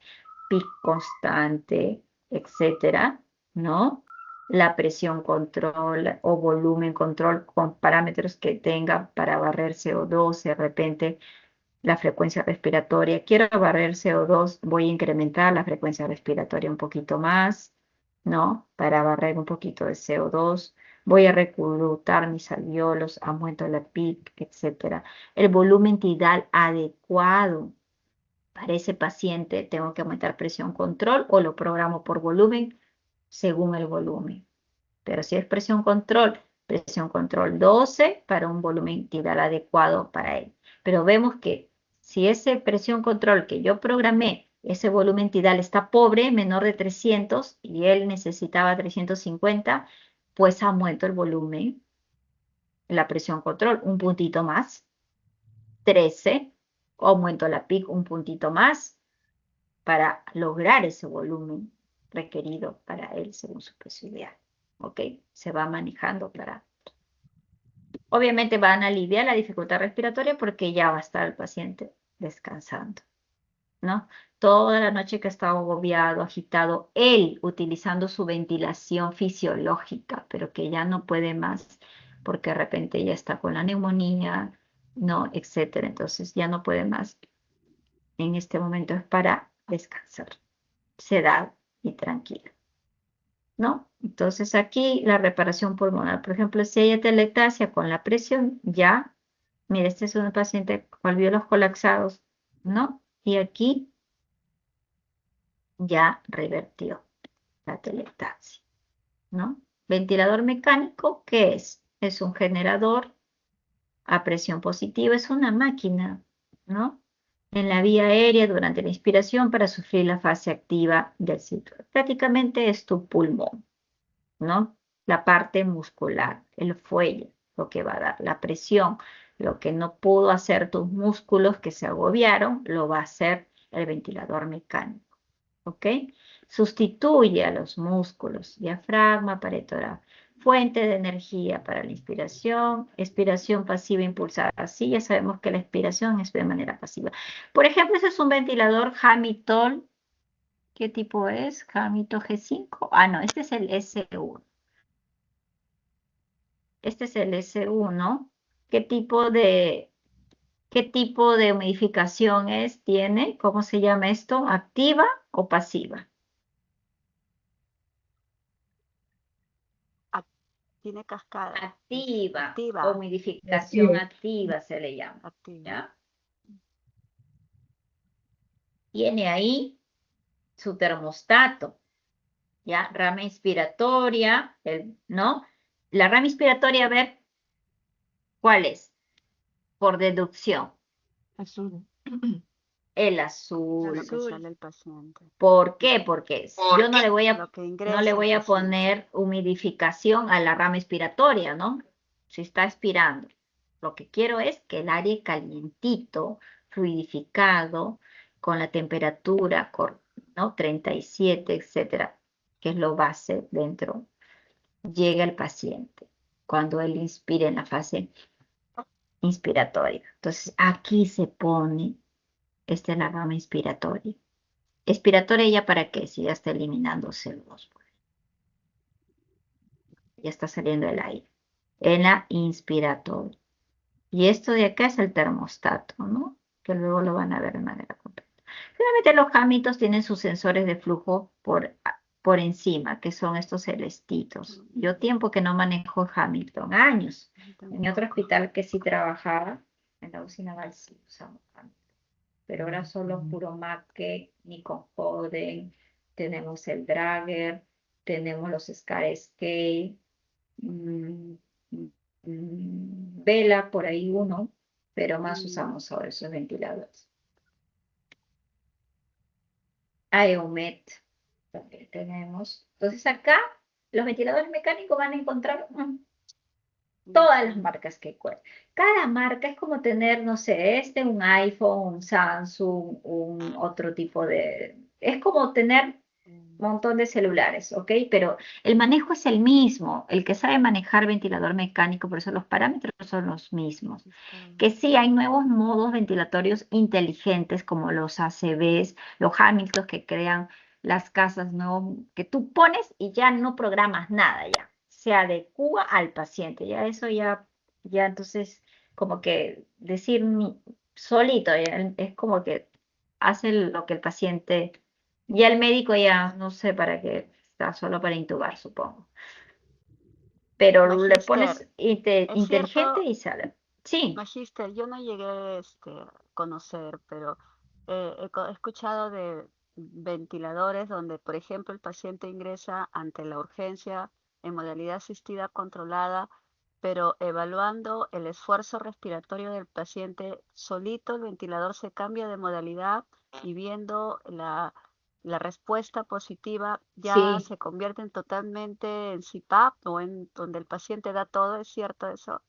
PIC constante, etcétera, ¿no? La presión control o volumen control con parámetros que tenga para barrer CO2, de repente la frecuencia respiratoria. Quiero barrer CO2, voy a incrementar la frecuencia respiratoria un poquito más, ¿no? Para barrer un poquito de CO2. Voy a reclutar mis alvéolos, aumento la PIC, etcétera. El volumen tidal adecuado para ese paciente, tengo que aumentar presión control o lo programo por volumen según el volumen. Pero si es presión control 12 para un volumen tidal adecuado para él. Pero vemos que si ese presión control que yo programé, ese volumen tidal está pobre, menor de 300, y él necesitaba 350, pues aumento el volumen, la presión control, un puntito más, 13, aumento la PIC un puntito más para lograr ese volumen requerido para él según su peso ideal. ¿Ok? Se va manejando para... Obviamente van a aliviar la dificultad respiratoria porque ya va a estar el paciente descansando, ¿no? Toda la noche que ha estado agobiado, agitado, él utilizando su ventilación fisiológica, pero que ya no puede más porque de repente ya está con la neumonía, ¿no? Etcétera. Entonces ya no puede más. En este momento es para descansar, sedado y tranquilo, ¿no? Entonces aquí la reparación pulmonar, por ejemplo, si hay atelectasia con la presión, ya, mira, este es un paciente con alvéolos colapsados, ¿no? Y aquí ya revertió la atelectasia, ¿no? Ventilador mecánico, ¿qué es? Es un generador a presión positiva, es una máquina, ¿no? En la vía aérea durante la inspiración para sufrir la fase activa del ciclo. Prácticamente es tu pulmón, ¿no? La parte muscular, el fuelle, lo que va a dar la presión, lo que no pudo hacer tus músculos que se agobiaron, lo va a hacer el ventilador mecánico, ¿ok? Sustituye a los músculos, diafragma, paretora, fuente de energía para la inspiración, expiración pasiva impulsada. Así ya sabemos que la expiración es de manera pasiva. Por ejemplo, ese es un ventilador Hamilton. ¿Qué tipo es? Hamilton G5. Ah, no, este es el S1. Este es el S1. ¿Qué tipo de humidificación es? ¿Tiene? ¿Cómo se llama esto? ¿Activa o pasiva? Tiene cascada. Activa. Activa. Humidificación activa se le llama. Activa. ¿Ya? Tiene ahí su termostato. ¿Ya? Rama inspiratoria, ¿no? La rama inspiratoria, a ver, ¿cuál es? Por deducción. Azul. El Lo azul. que Azul. sale el paciente. ¿Por qué? Porque yo no le voy Lo a, que no ingresa le el voy a paciente. poner humidificación a la rama expiratoria, ¿no? Si está expirando. Lo que quiero es que el aire calientito, fluidificado, con la temperatura, ¿no? 37, etcétera, que es lo base dentro, llegue al paciente cuando él inspire en la fase inspiratoria. Entonces, aquí se pone, esta es la rama inspiratoria. ¿Expiratoria ya para qué? Si ya está eliminando CO2, pues. Ya está saliendo el aire. En la inspiratoria. Y esto de acá es el termostato, ¿no? Que luego lo van a ver de manera completa. Generalmente los hámitos tienen sus sensores de flujo por por encima, que son estos celestitos. Yo tiempo que no manejo Hamilton, años. En mi otro hospital que sí trabajaba, en la usina Val, sí usamos Hamilton. Pero ahora solo puro Mac, Nikon Coden, tenemos el Dragger, tenemos los Sky, mm, Vela, por ahí uno, pero más usamos ahora esos ventiladores. Aeomet también tenemos. Entonces acá los ventiladores mecánicos van a encontrar todas las marcas que encuentran. Cada marca es como tener, no sé, un iPhone, un Samsung, un otro tipo de... Es como tener un montón de celulares, ¿ok? Pero el manejo es el mismo. El que sabe manejar ventilador mecánico, por eso los parámetros son los mismos. Que sí hay nuevos modos ventilatorios inteligentes como los ACVs, los Hamiltons que crean las casas nuevos que tú pones y ya no programas nada ya. Se adecúa al paciente. Ya eso ya entonces como que decir solito, ya, es como que hace lo que el paciente, ya el médico ya no sé para qué, está solo para intubar, supongo. Pero le Magister, pones es inteligente cierto, y sale. Sí. Magister, yo no llegué a conocer, pero he escuchado de ventiladores donde, por ejemplo, el paciente ingresa ante la urgencia en modalidad asistida controlada, pero evaluando el esfuerzo respiratorio del paciente, solito el ventilador se cambia de modalidad y viendo la respuesta positiva ya Sí, se convierten totalmente en CPAP o en donde el paciente da todo, ¿es cierto eso?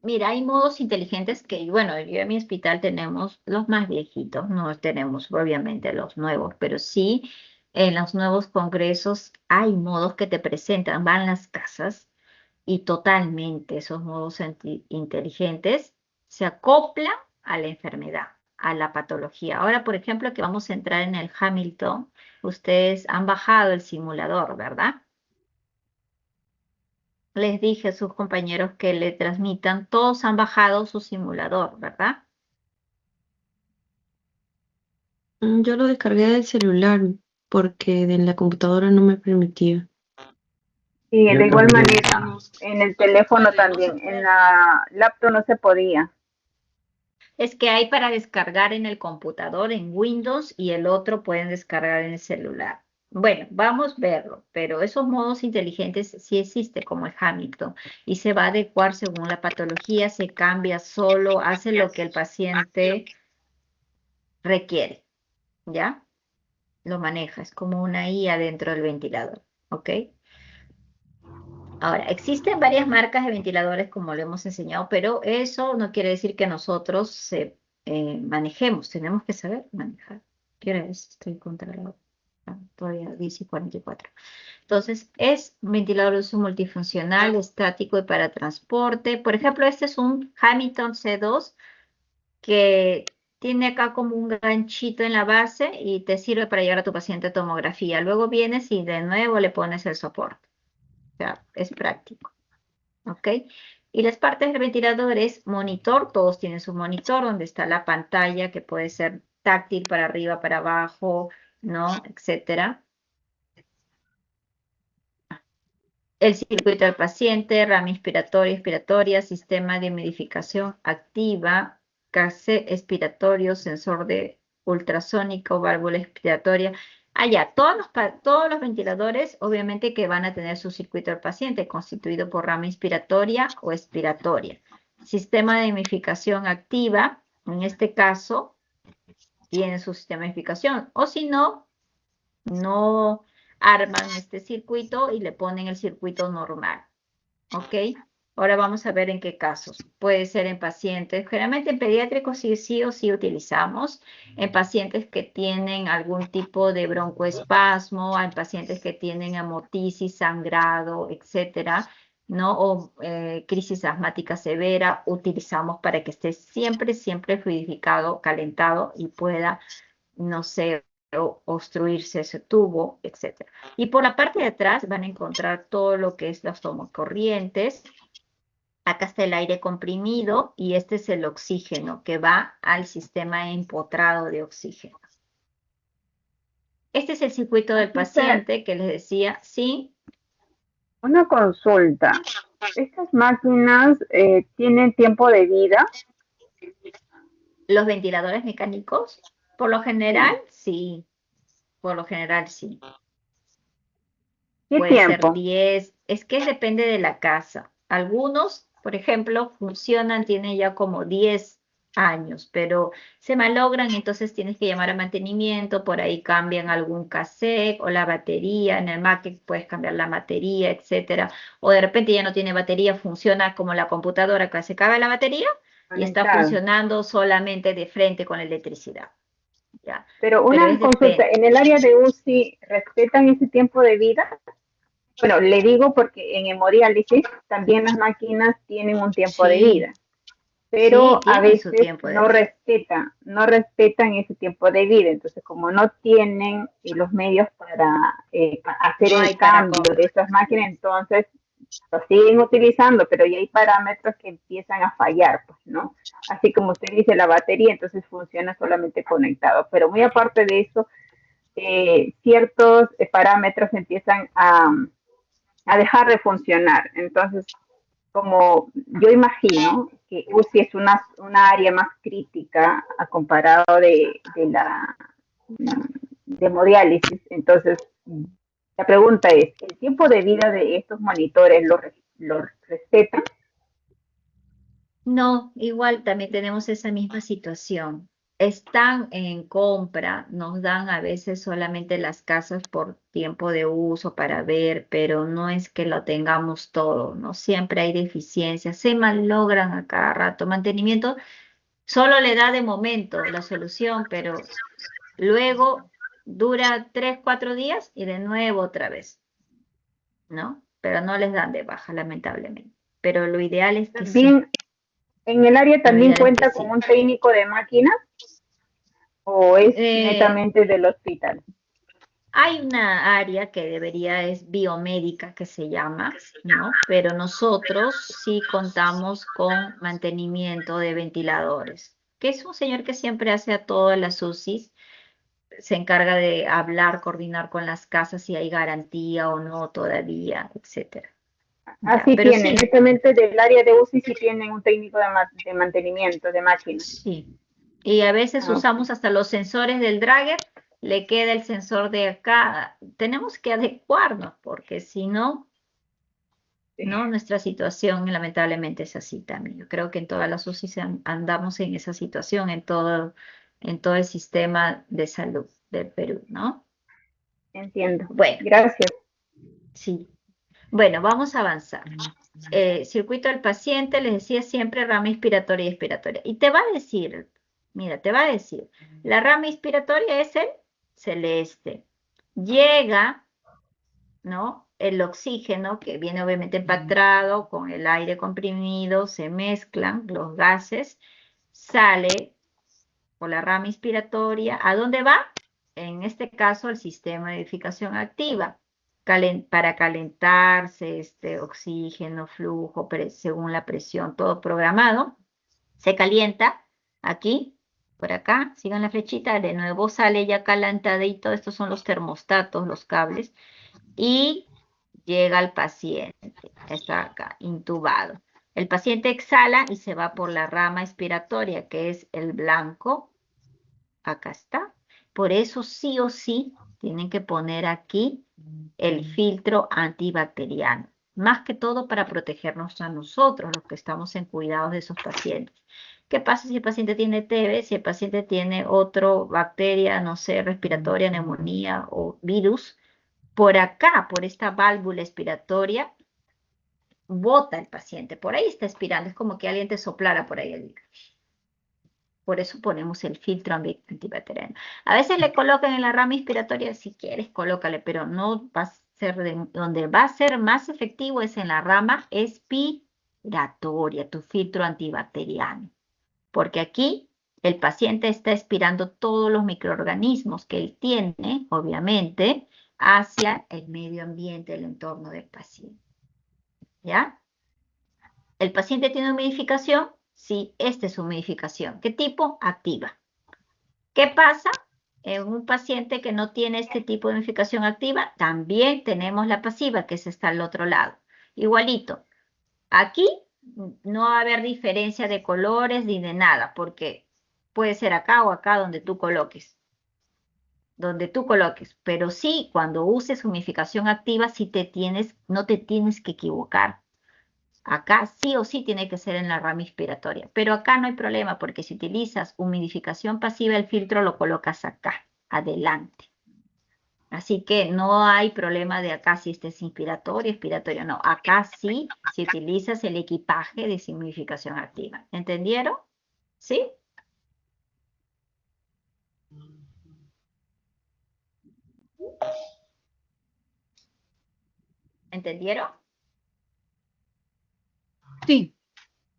mira, hay modos inteligentes que, bueno, yo en mi hospital tenemos los más viejitos, no tenemos obviamente los nuevos, pero sí en los nuevos congresos hay modos que te presentan, van las casas y totalmente esos modos inteligentes se acoplan a la enfermedad, a la patología. Ahora, por ejemplo, que vamos a entrar en el Hamilton, ustedes han bajado el simulador, ¿verdad? Les dije a sus compañeros que le transmitan, todos han bajado su simulador, ¿verdad? Yo lo descargué del celular porque de la computadora no me permitía. Y de Yo igual también. manera, en el teléfono también, en la laptop no se podía. Es que hay para descargar en el computador, en Windows, y el otro pueden descargar en el celular. Bueno, vamos a verlo, pero esos modos inteligentes sí existe como el Hamilton y se va a adecuar según la patología, se cambia solo, hace lo que el paciente requiere, ¿ya? Lo maneja, es como una IA dentro del ventilador, ¿ok? Ahora, existen varias marcas de ventiladores como lo hemos enseñado, pero eso no quiere decir que nosotros manejemos, tenemos que saber manejar. ¿Qué hora es? Estoy contra todavía 10:44. Entonces, es un ventilador de uso multifuncional, estático y para transporte. Por ejemplo, este es un Hamilton C2 que tiene acá como un ganchito en la base y te sirve para llevar a tu paciente a tomografía. Luego vienes y de nuevo le pones el soporte. O sea, es práctico. ¿Ok? Y las partes del ventilador es monitor, todos tienen su monitor donde está la pantalla que puede ser táctil para arriba, para abajo, ¿no? Etcétera. El circuito del paciente, rama inspiratoria, expiratoria, sistema de humidificación activa, cassette expiratorio, sensor de ultrasónico, válvula expiratoria. Allá, todos los ventiladores obviamente que van a tener su circuito del paciente constituido por rama inspiratoria o expiratoria. Sistema de humidificación activa, en este caso, tiene su sistema de humidificación. O si no, no arman este circuito y le ponen el circuito normal. ¿Ok? Ahora vamos a ver en qué casos. Puede ser en pacientes, generalmente en pediátricos sí o sí utilizamos, en pacientes que tienen algún tipo de broncoespasmo, en pacientes que tienen hemotisis, sangrado, etcétera, ¿no? O crisis asmática severa, utilizamos para que esté siempre fluidificado, calentado y pueda, no sé, obstruirse ese tubo, etcétera. Y por la parte de atrás van a encontrar todo lo que es las tomocorrientes. Acá está el aire comprimido y este es el oxígeno que va al sistema empotrado de oxígeno. Este es el circuito del paciente que les decía, sí, Una consulta. ¿Estas máquinas tienen tiempo de vida? los ventiladores mecánicos, por lo general, sí, por lo general, sí. ¿Qué Puede ser tiempo? 10, es que depende de la casa. Algunos, por ejemplo, funcionan, tienen ya como 10 años, pero se malogran, entonces tienes que llamar a mantenimiento, por ahí cambian algún cassette o la batería, en el Mac puedes cambiar la batería, etcétera, o de repente ya no tiene batería, funciona como la computadora que se acaba la batería y está Conectado. funcionando solamente de frente con electricidad, ¿ya? Pero Pero una es consulta, depende. ¿en el área de UCI respetan ese tiempo de vida? Bueno, le digo porque en hemodiálisis también las máquinas tienen un tiempo de vida, Sí, sí, pero a tienen su veces tiempo de vida. no respetan ese tiempo de vida. Entonces, como no tienen los medios para hacer No el hay para cambio de comprar. esas máquinas, entonces lo siguen utilizando, pero ya hay parámetros que empiezan a fallar, pues, ¿no? Así como usted dice, la batería, entonces funciona solamente conectado. Pero muy aparte de eso, ciertos parámetros empiezan a dejar de funcionar. Entonces, como yo imagino que UCI es una área más crítica a comparado de hemodiálisis, entonces la pregunta es, ¿el tiempo de vida de estos monitores lo respetan? No, igual también tenemos esa misma situación. Están en compra, nos dan a veces solamente las casas por tiempo de uso para ver, pero no es que lo tengamos todo, ¿no? Siempre hay deficiencias, se malogran a cada rato. Mantenimiento solo le da de momento la solución, pero luego dura 3, 4 días y de nuevo otra vez, ¿no? Pero no les dan de baja, lamentablemente. Pero lo ideal es que sí, También, en el área lo también ideal es que cuenta con sí. un técnico de máquinas o es Eh, netamente del hospital. Hay una área que debería es biomédica que se llama, ¿no? Pero nosotros sí contamos con mantenimiento de ventiladores, que es un señor que siempre hace a todas las UCIs, se encarga de hablar, coordinar con las casas si hay garantía o no todavía, etcétera. Ya, Así pero tienen, sí, netamente del área de UCI sí tienen un técnico de mantenimiento de máquinas. sí. Y a veces Ah, ok. usamos hasta los sensores del Dragger, le queda el sensor de acá. Tenemos que adecuarnos porque si no, Sí, ¿no? Nuestra situación lamentablemente es así también. Yo creo que en todas las UCIs andamos en esa situación, en todo el sistema de salud del Perú, ¿no? entiendo. Bueno, Gracias. sí. Bueno, vamos a avanzar. Circuito del paciente, les decía siempre rama inspiratoria y expiratoria. Y te va a decir, mira, te va a decir, la rama inspiratoria es el celeste. Llega, ¿no? El oxígeno, que viene obviamente empactado con el aire comprimido, se mezclan los gases, sale por la rama inspiratoria. ¿A dónde va? En este caso, el sistema de edificación activa, para calentarse, este oxígeno, flujo, según la presión, todo programado, se calienta aquí. Por acá, sigan la flechita, de nuevo sale ya calentadito, estos son los termostatos, los cables, y llega al paciente, está acá, intubado. El paciente exhala y se va por la rama expiratoria, que es el blanco. Acá está. Por eso sí o sí tienen que poner aquí el filtro antibacteriano. Más que todo para protegernos a nosotros, los que estamos en cuidados de esos pacientes. ¿Qué pasa si el paciente tiene TB, si el paciente tiene otra bacteria, no sé, respiratoria, neumonía o virus? Por acá, por esta válvula expiratoria, bota el paciente. Por ahí está expirando. Es como que alguien te soplara por ahí. Por eso ponemos el filtro antibacteriano. A veces le colocan en la rama inspiratoria, si quieres, colócale, pero no va a ser donde va a ser más efectivo es en la rama expiratoria, tu filtro antibacteriano. Porque aquí el paciente está expirando todos los microorganismos que él tiene, obviamente, hacia el medio ambiente, el entorno del paciente. ¿Ya? ¿El paciente tiene humidificación? Sí, esta es humidificación. ¿Qué tipo? Activa. ¿Qué pasa? En un paciente que no tiene este tipo de humidificación activa, también tenemos la pasiva, que está al otro lado. Igualito. Aquí no va a haber diferencia de colores ni de nada, porque puede ser acá o acá donde tú coloques. Pero sí, cuando uses humidificación activa, sí no te tienes que equivocar. Acá sí o sí tiene que ser en la rama inspiratoria, pero acá no hay problema porque si utilizas humidificación pasiva, el filtro lo colocas acá, adelante. Así que no hay problema de acá si este es inspiratorio, expiratorio, no. Acá sí, si utilizas el equipaje de humidificación activa. ¿Entendieron? ¿Sí? ¿Entendieron? Sí,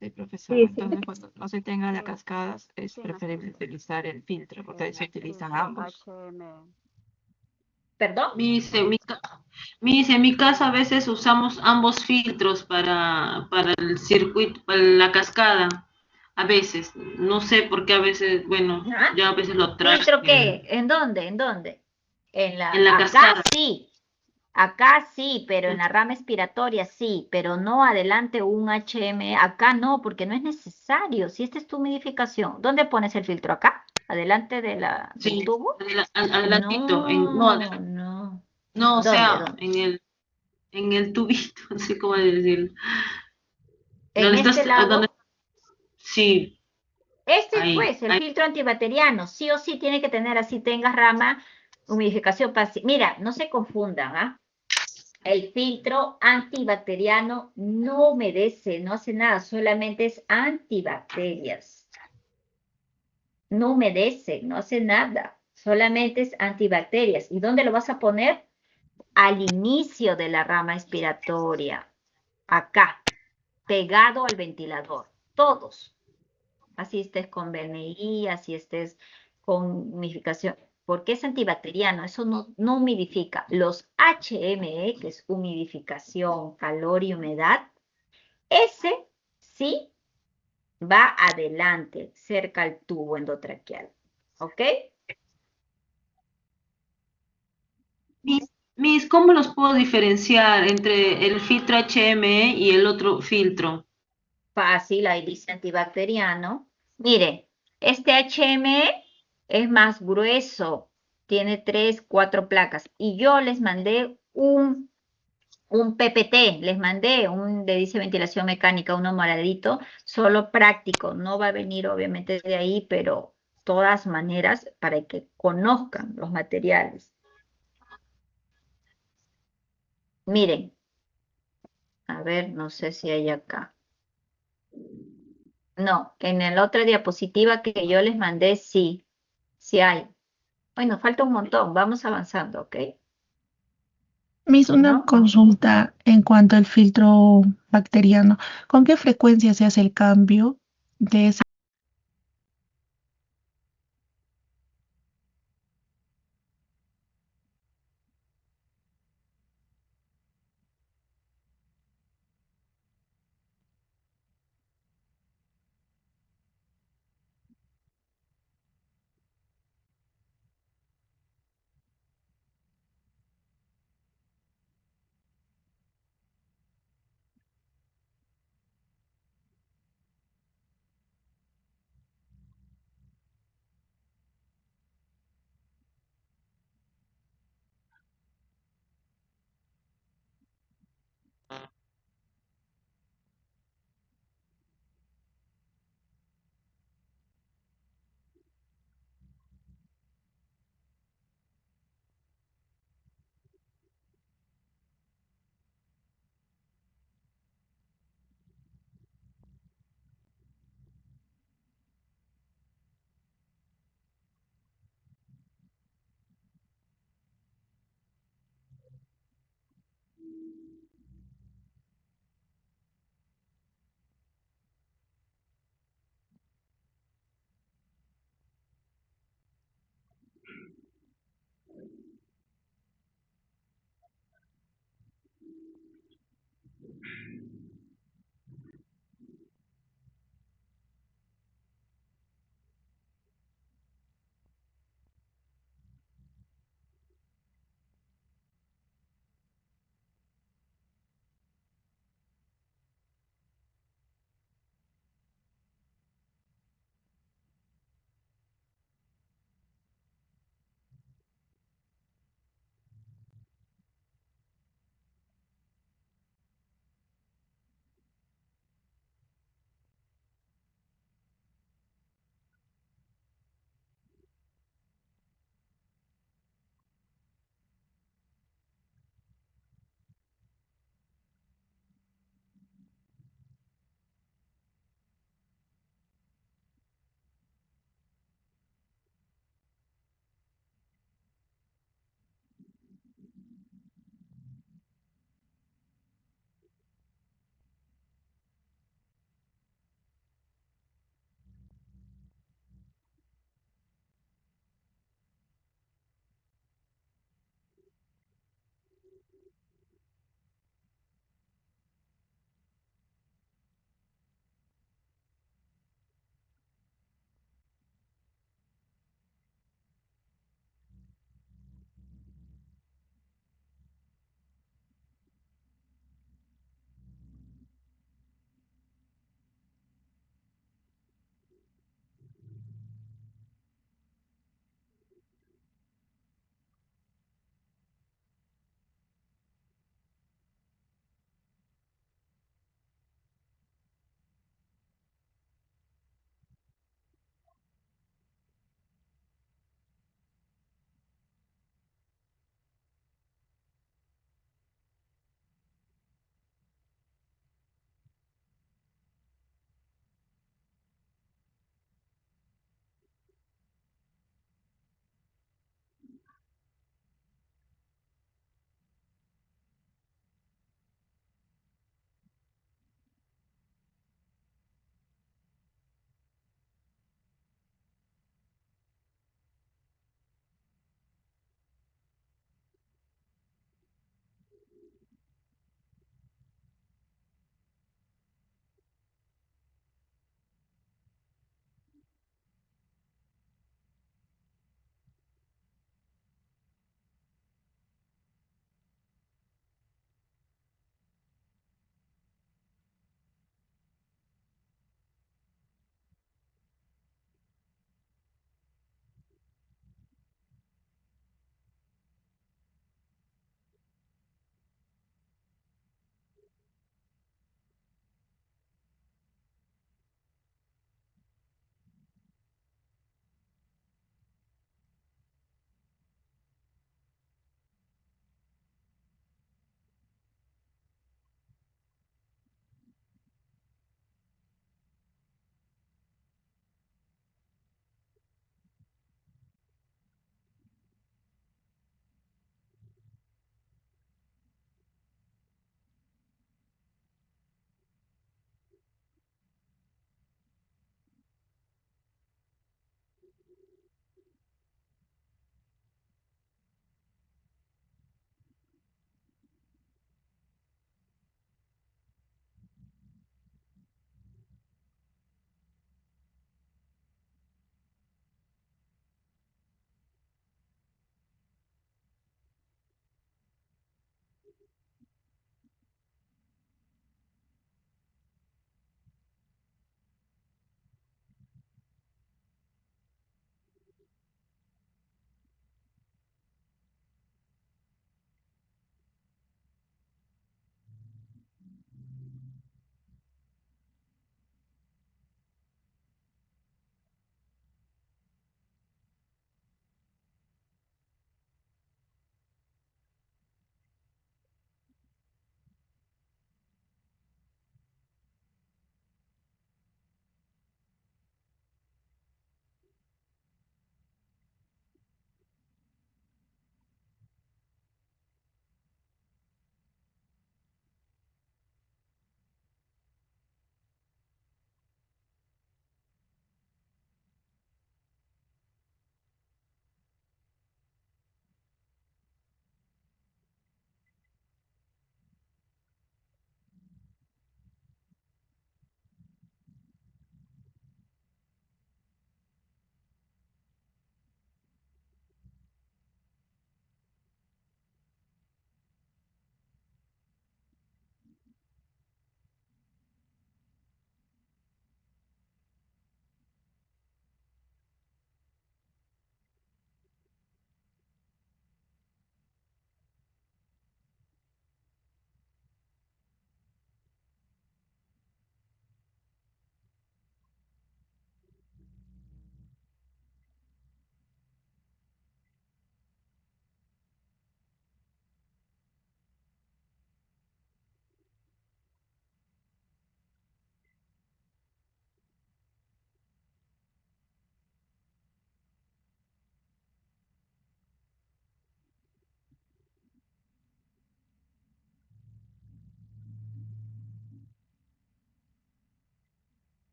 sí, profesora. Sí, sí. Entonces, cuando no se tenga las Sí, cascadas, es sí, preferible utilizar el filtro, porque ahí se el utilizan filtro ambos. HM. ¿Perdón? En mi casa a veces usamos ambos filtros para el circuito, para la cascada. A veces, no sé por qué a veces, bueno, ¿Ah? yo a veces lo traigo ¿Filtro qué? ¿En dónde? ¿En dónde? en la Acá cascada. sí. Acá sí, pero en la rama expiratoria sí, pero no adelante un HM, acá no, porque no es necesario. Si esta es tu humidificación, ¿dónde pones el filtro? ¿Acá? ¿Adelante del Sí, tubo? adelantito, No, no. no, o ¿Dónde? sea, ¿Dónde? en el tubito, no sé cómo decirlo. En ¿Dónde este estás? ¿Dónde? lado, Sí, este ahí, pues, el ahí. filtro antibacteriano, sí o sí tiene que tener, así tengas rama, humidificación pasiva. Mira, no se confundan, ¿ah? El filtro antibacteriano no humedece, no hace nada, solamente es antibacterias. No humedece, no hace nada, solamente es antibacterias. ¿Y dónde lo vas a poner? Al inicio de la rama expiratoria, acá, pegado al ventilador, todos. Así estés con BNI, así estés con humidificación, porque es antibacteriano, eso no humidifica. Los HME, que es humidificación, calor y humedad, ese sí va adelante, cerca al tubo endotraqueal. ¿Ok? ¿Cómo los puedo diferenciar entre el filtro HME y el otro filtro? Fácil, ahí dice antibacteriano. Mire, este HME es más grueso, tiene 3, 4 placas. Y yo les mandé un PPT, les mandé un de dice ventilación mecánica, uno moradito, solo práctico. No va a venir obviamente de ahí, pero todas maneras para que conozcan los materiales. Miren, a ver, no sé si hay acá. No, en la otra diapositiva que yo les mandé, sí, sí hay. Bueno, falta un montón, vamos avanzando, ¿ok? Miss, una ¿No? consulta en cuanto al filtro bacteriano. ¿Con qué frecuencia se hace el cambio de ese?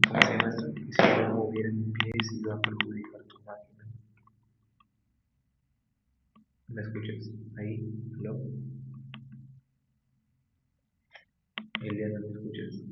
¿Cómo se llama esto? Y si yo moviera mi pie, si iba a perjudicar tu máquina. ¿Me escuchas? Ahí, ¿no? Eliana, ¿me escuchas?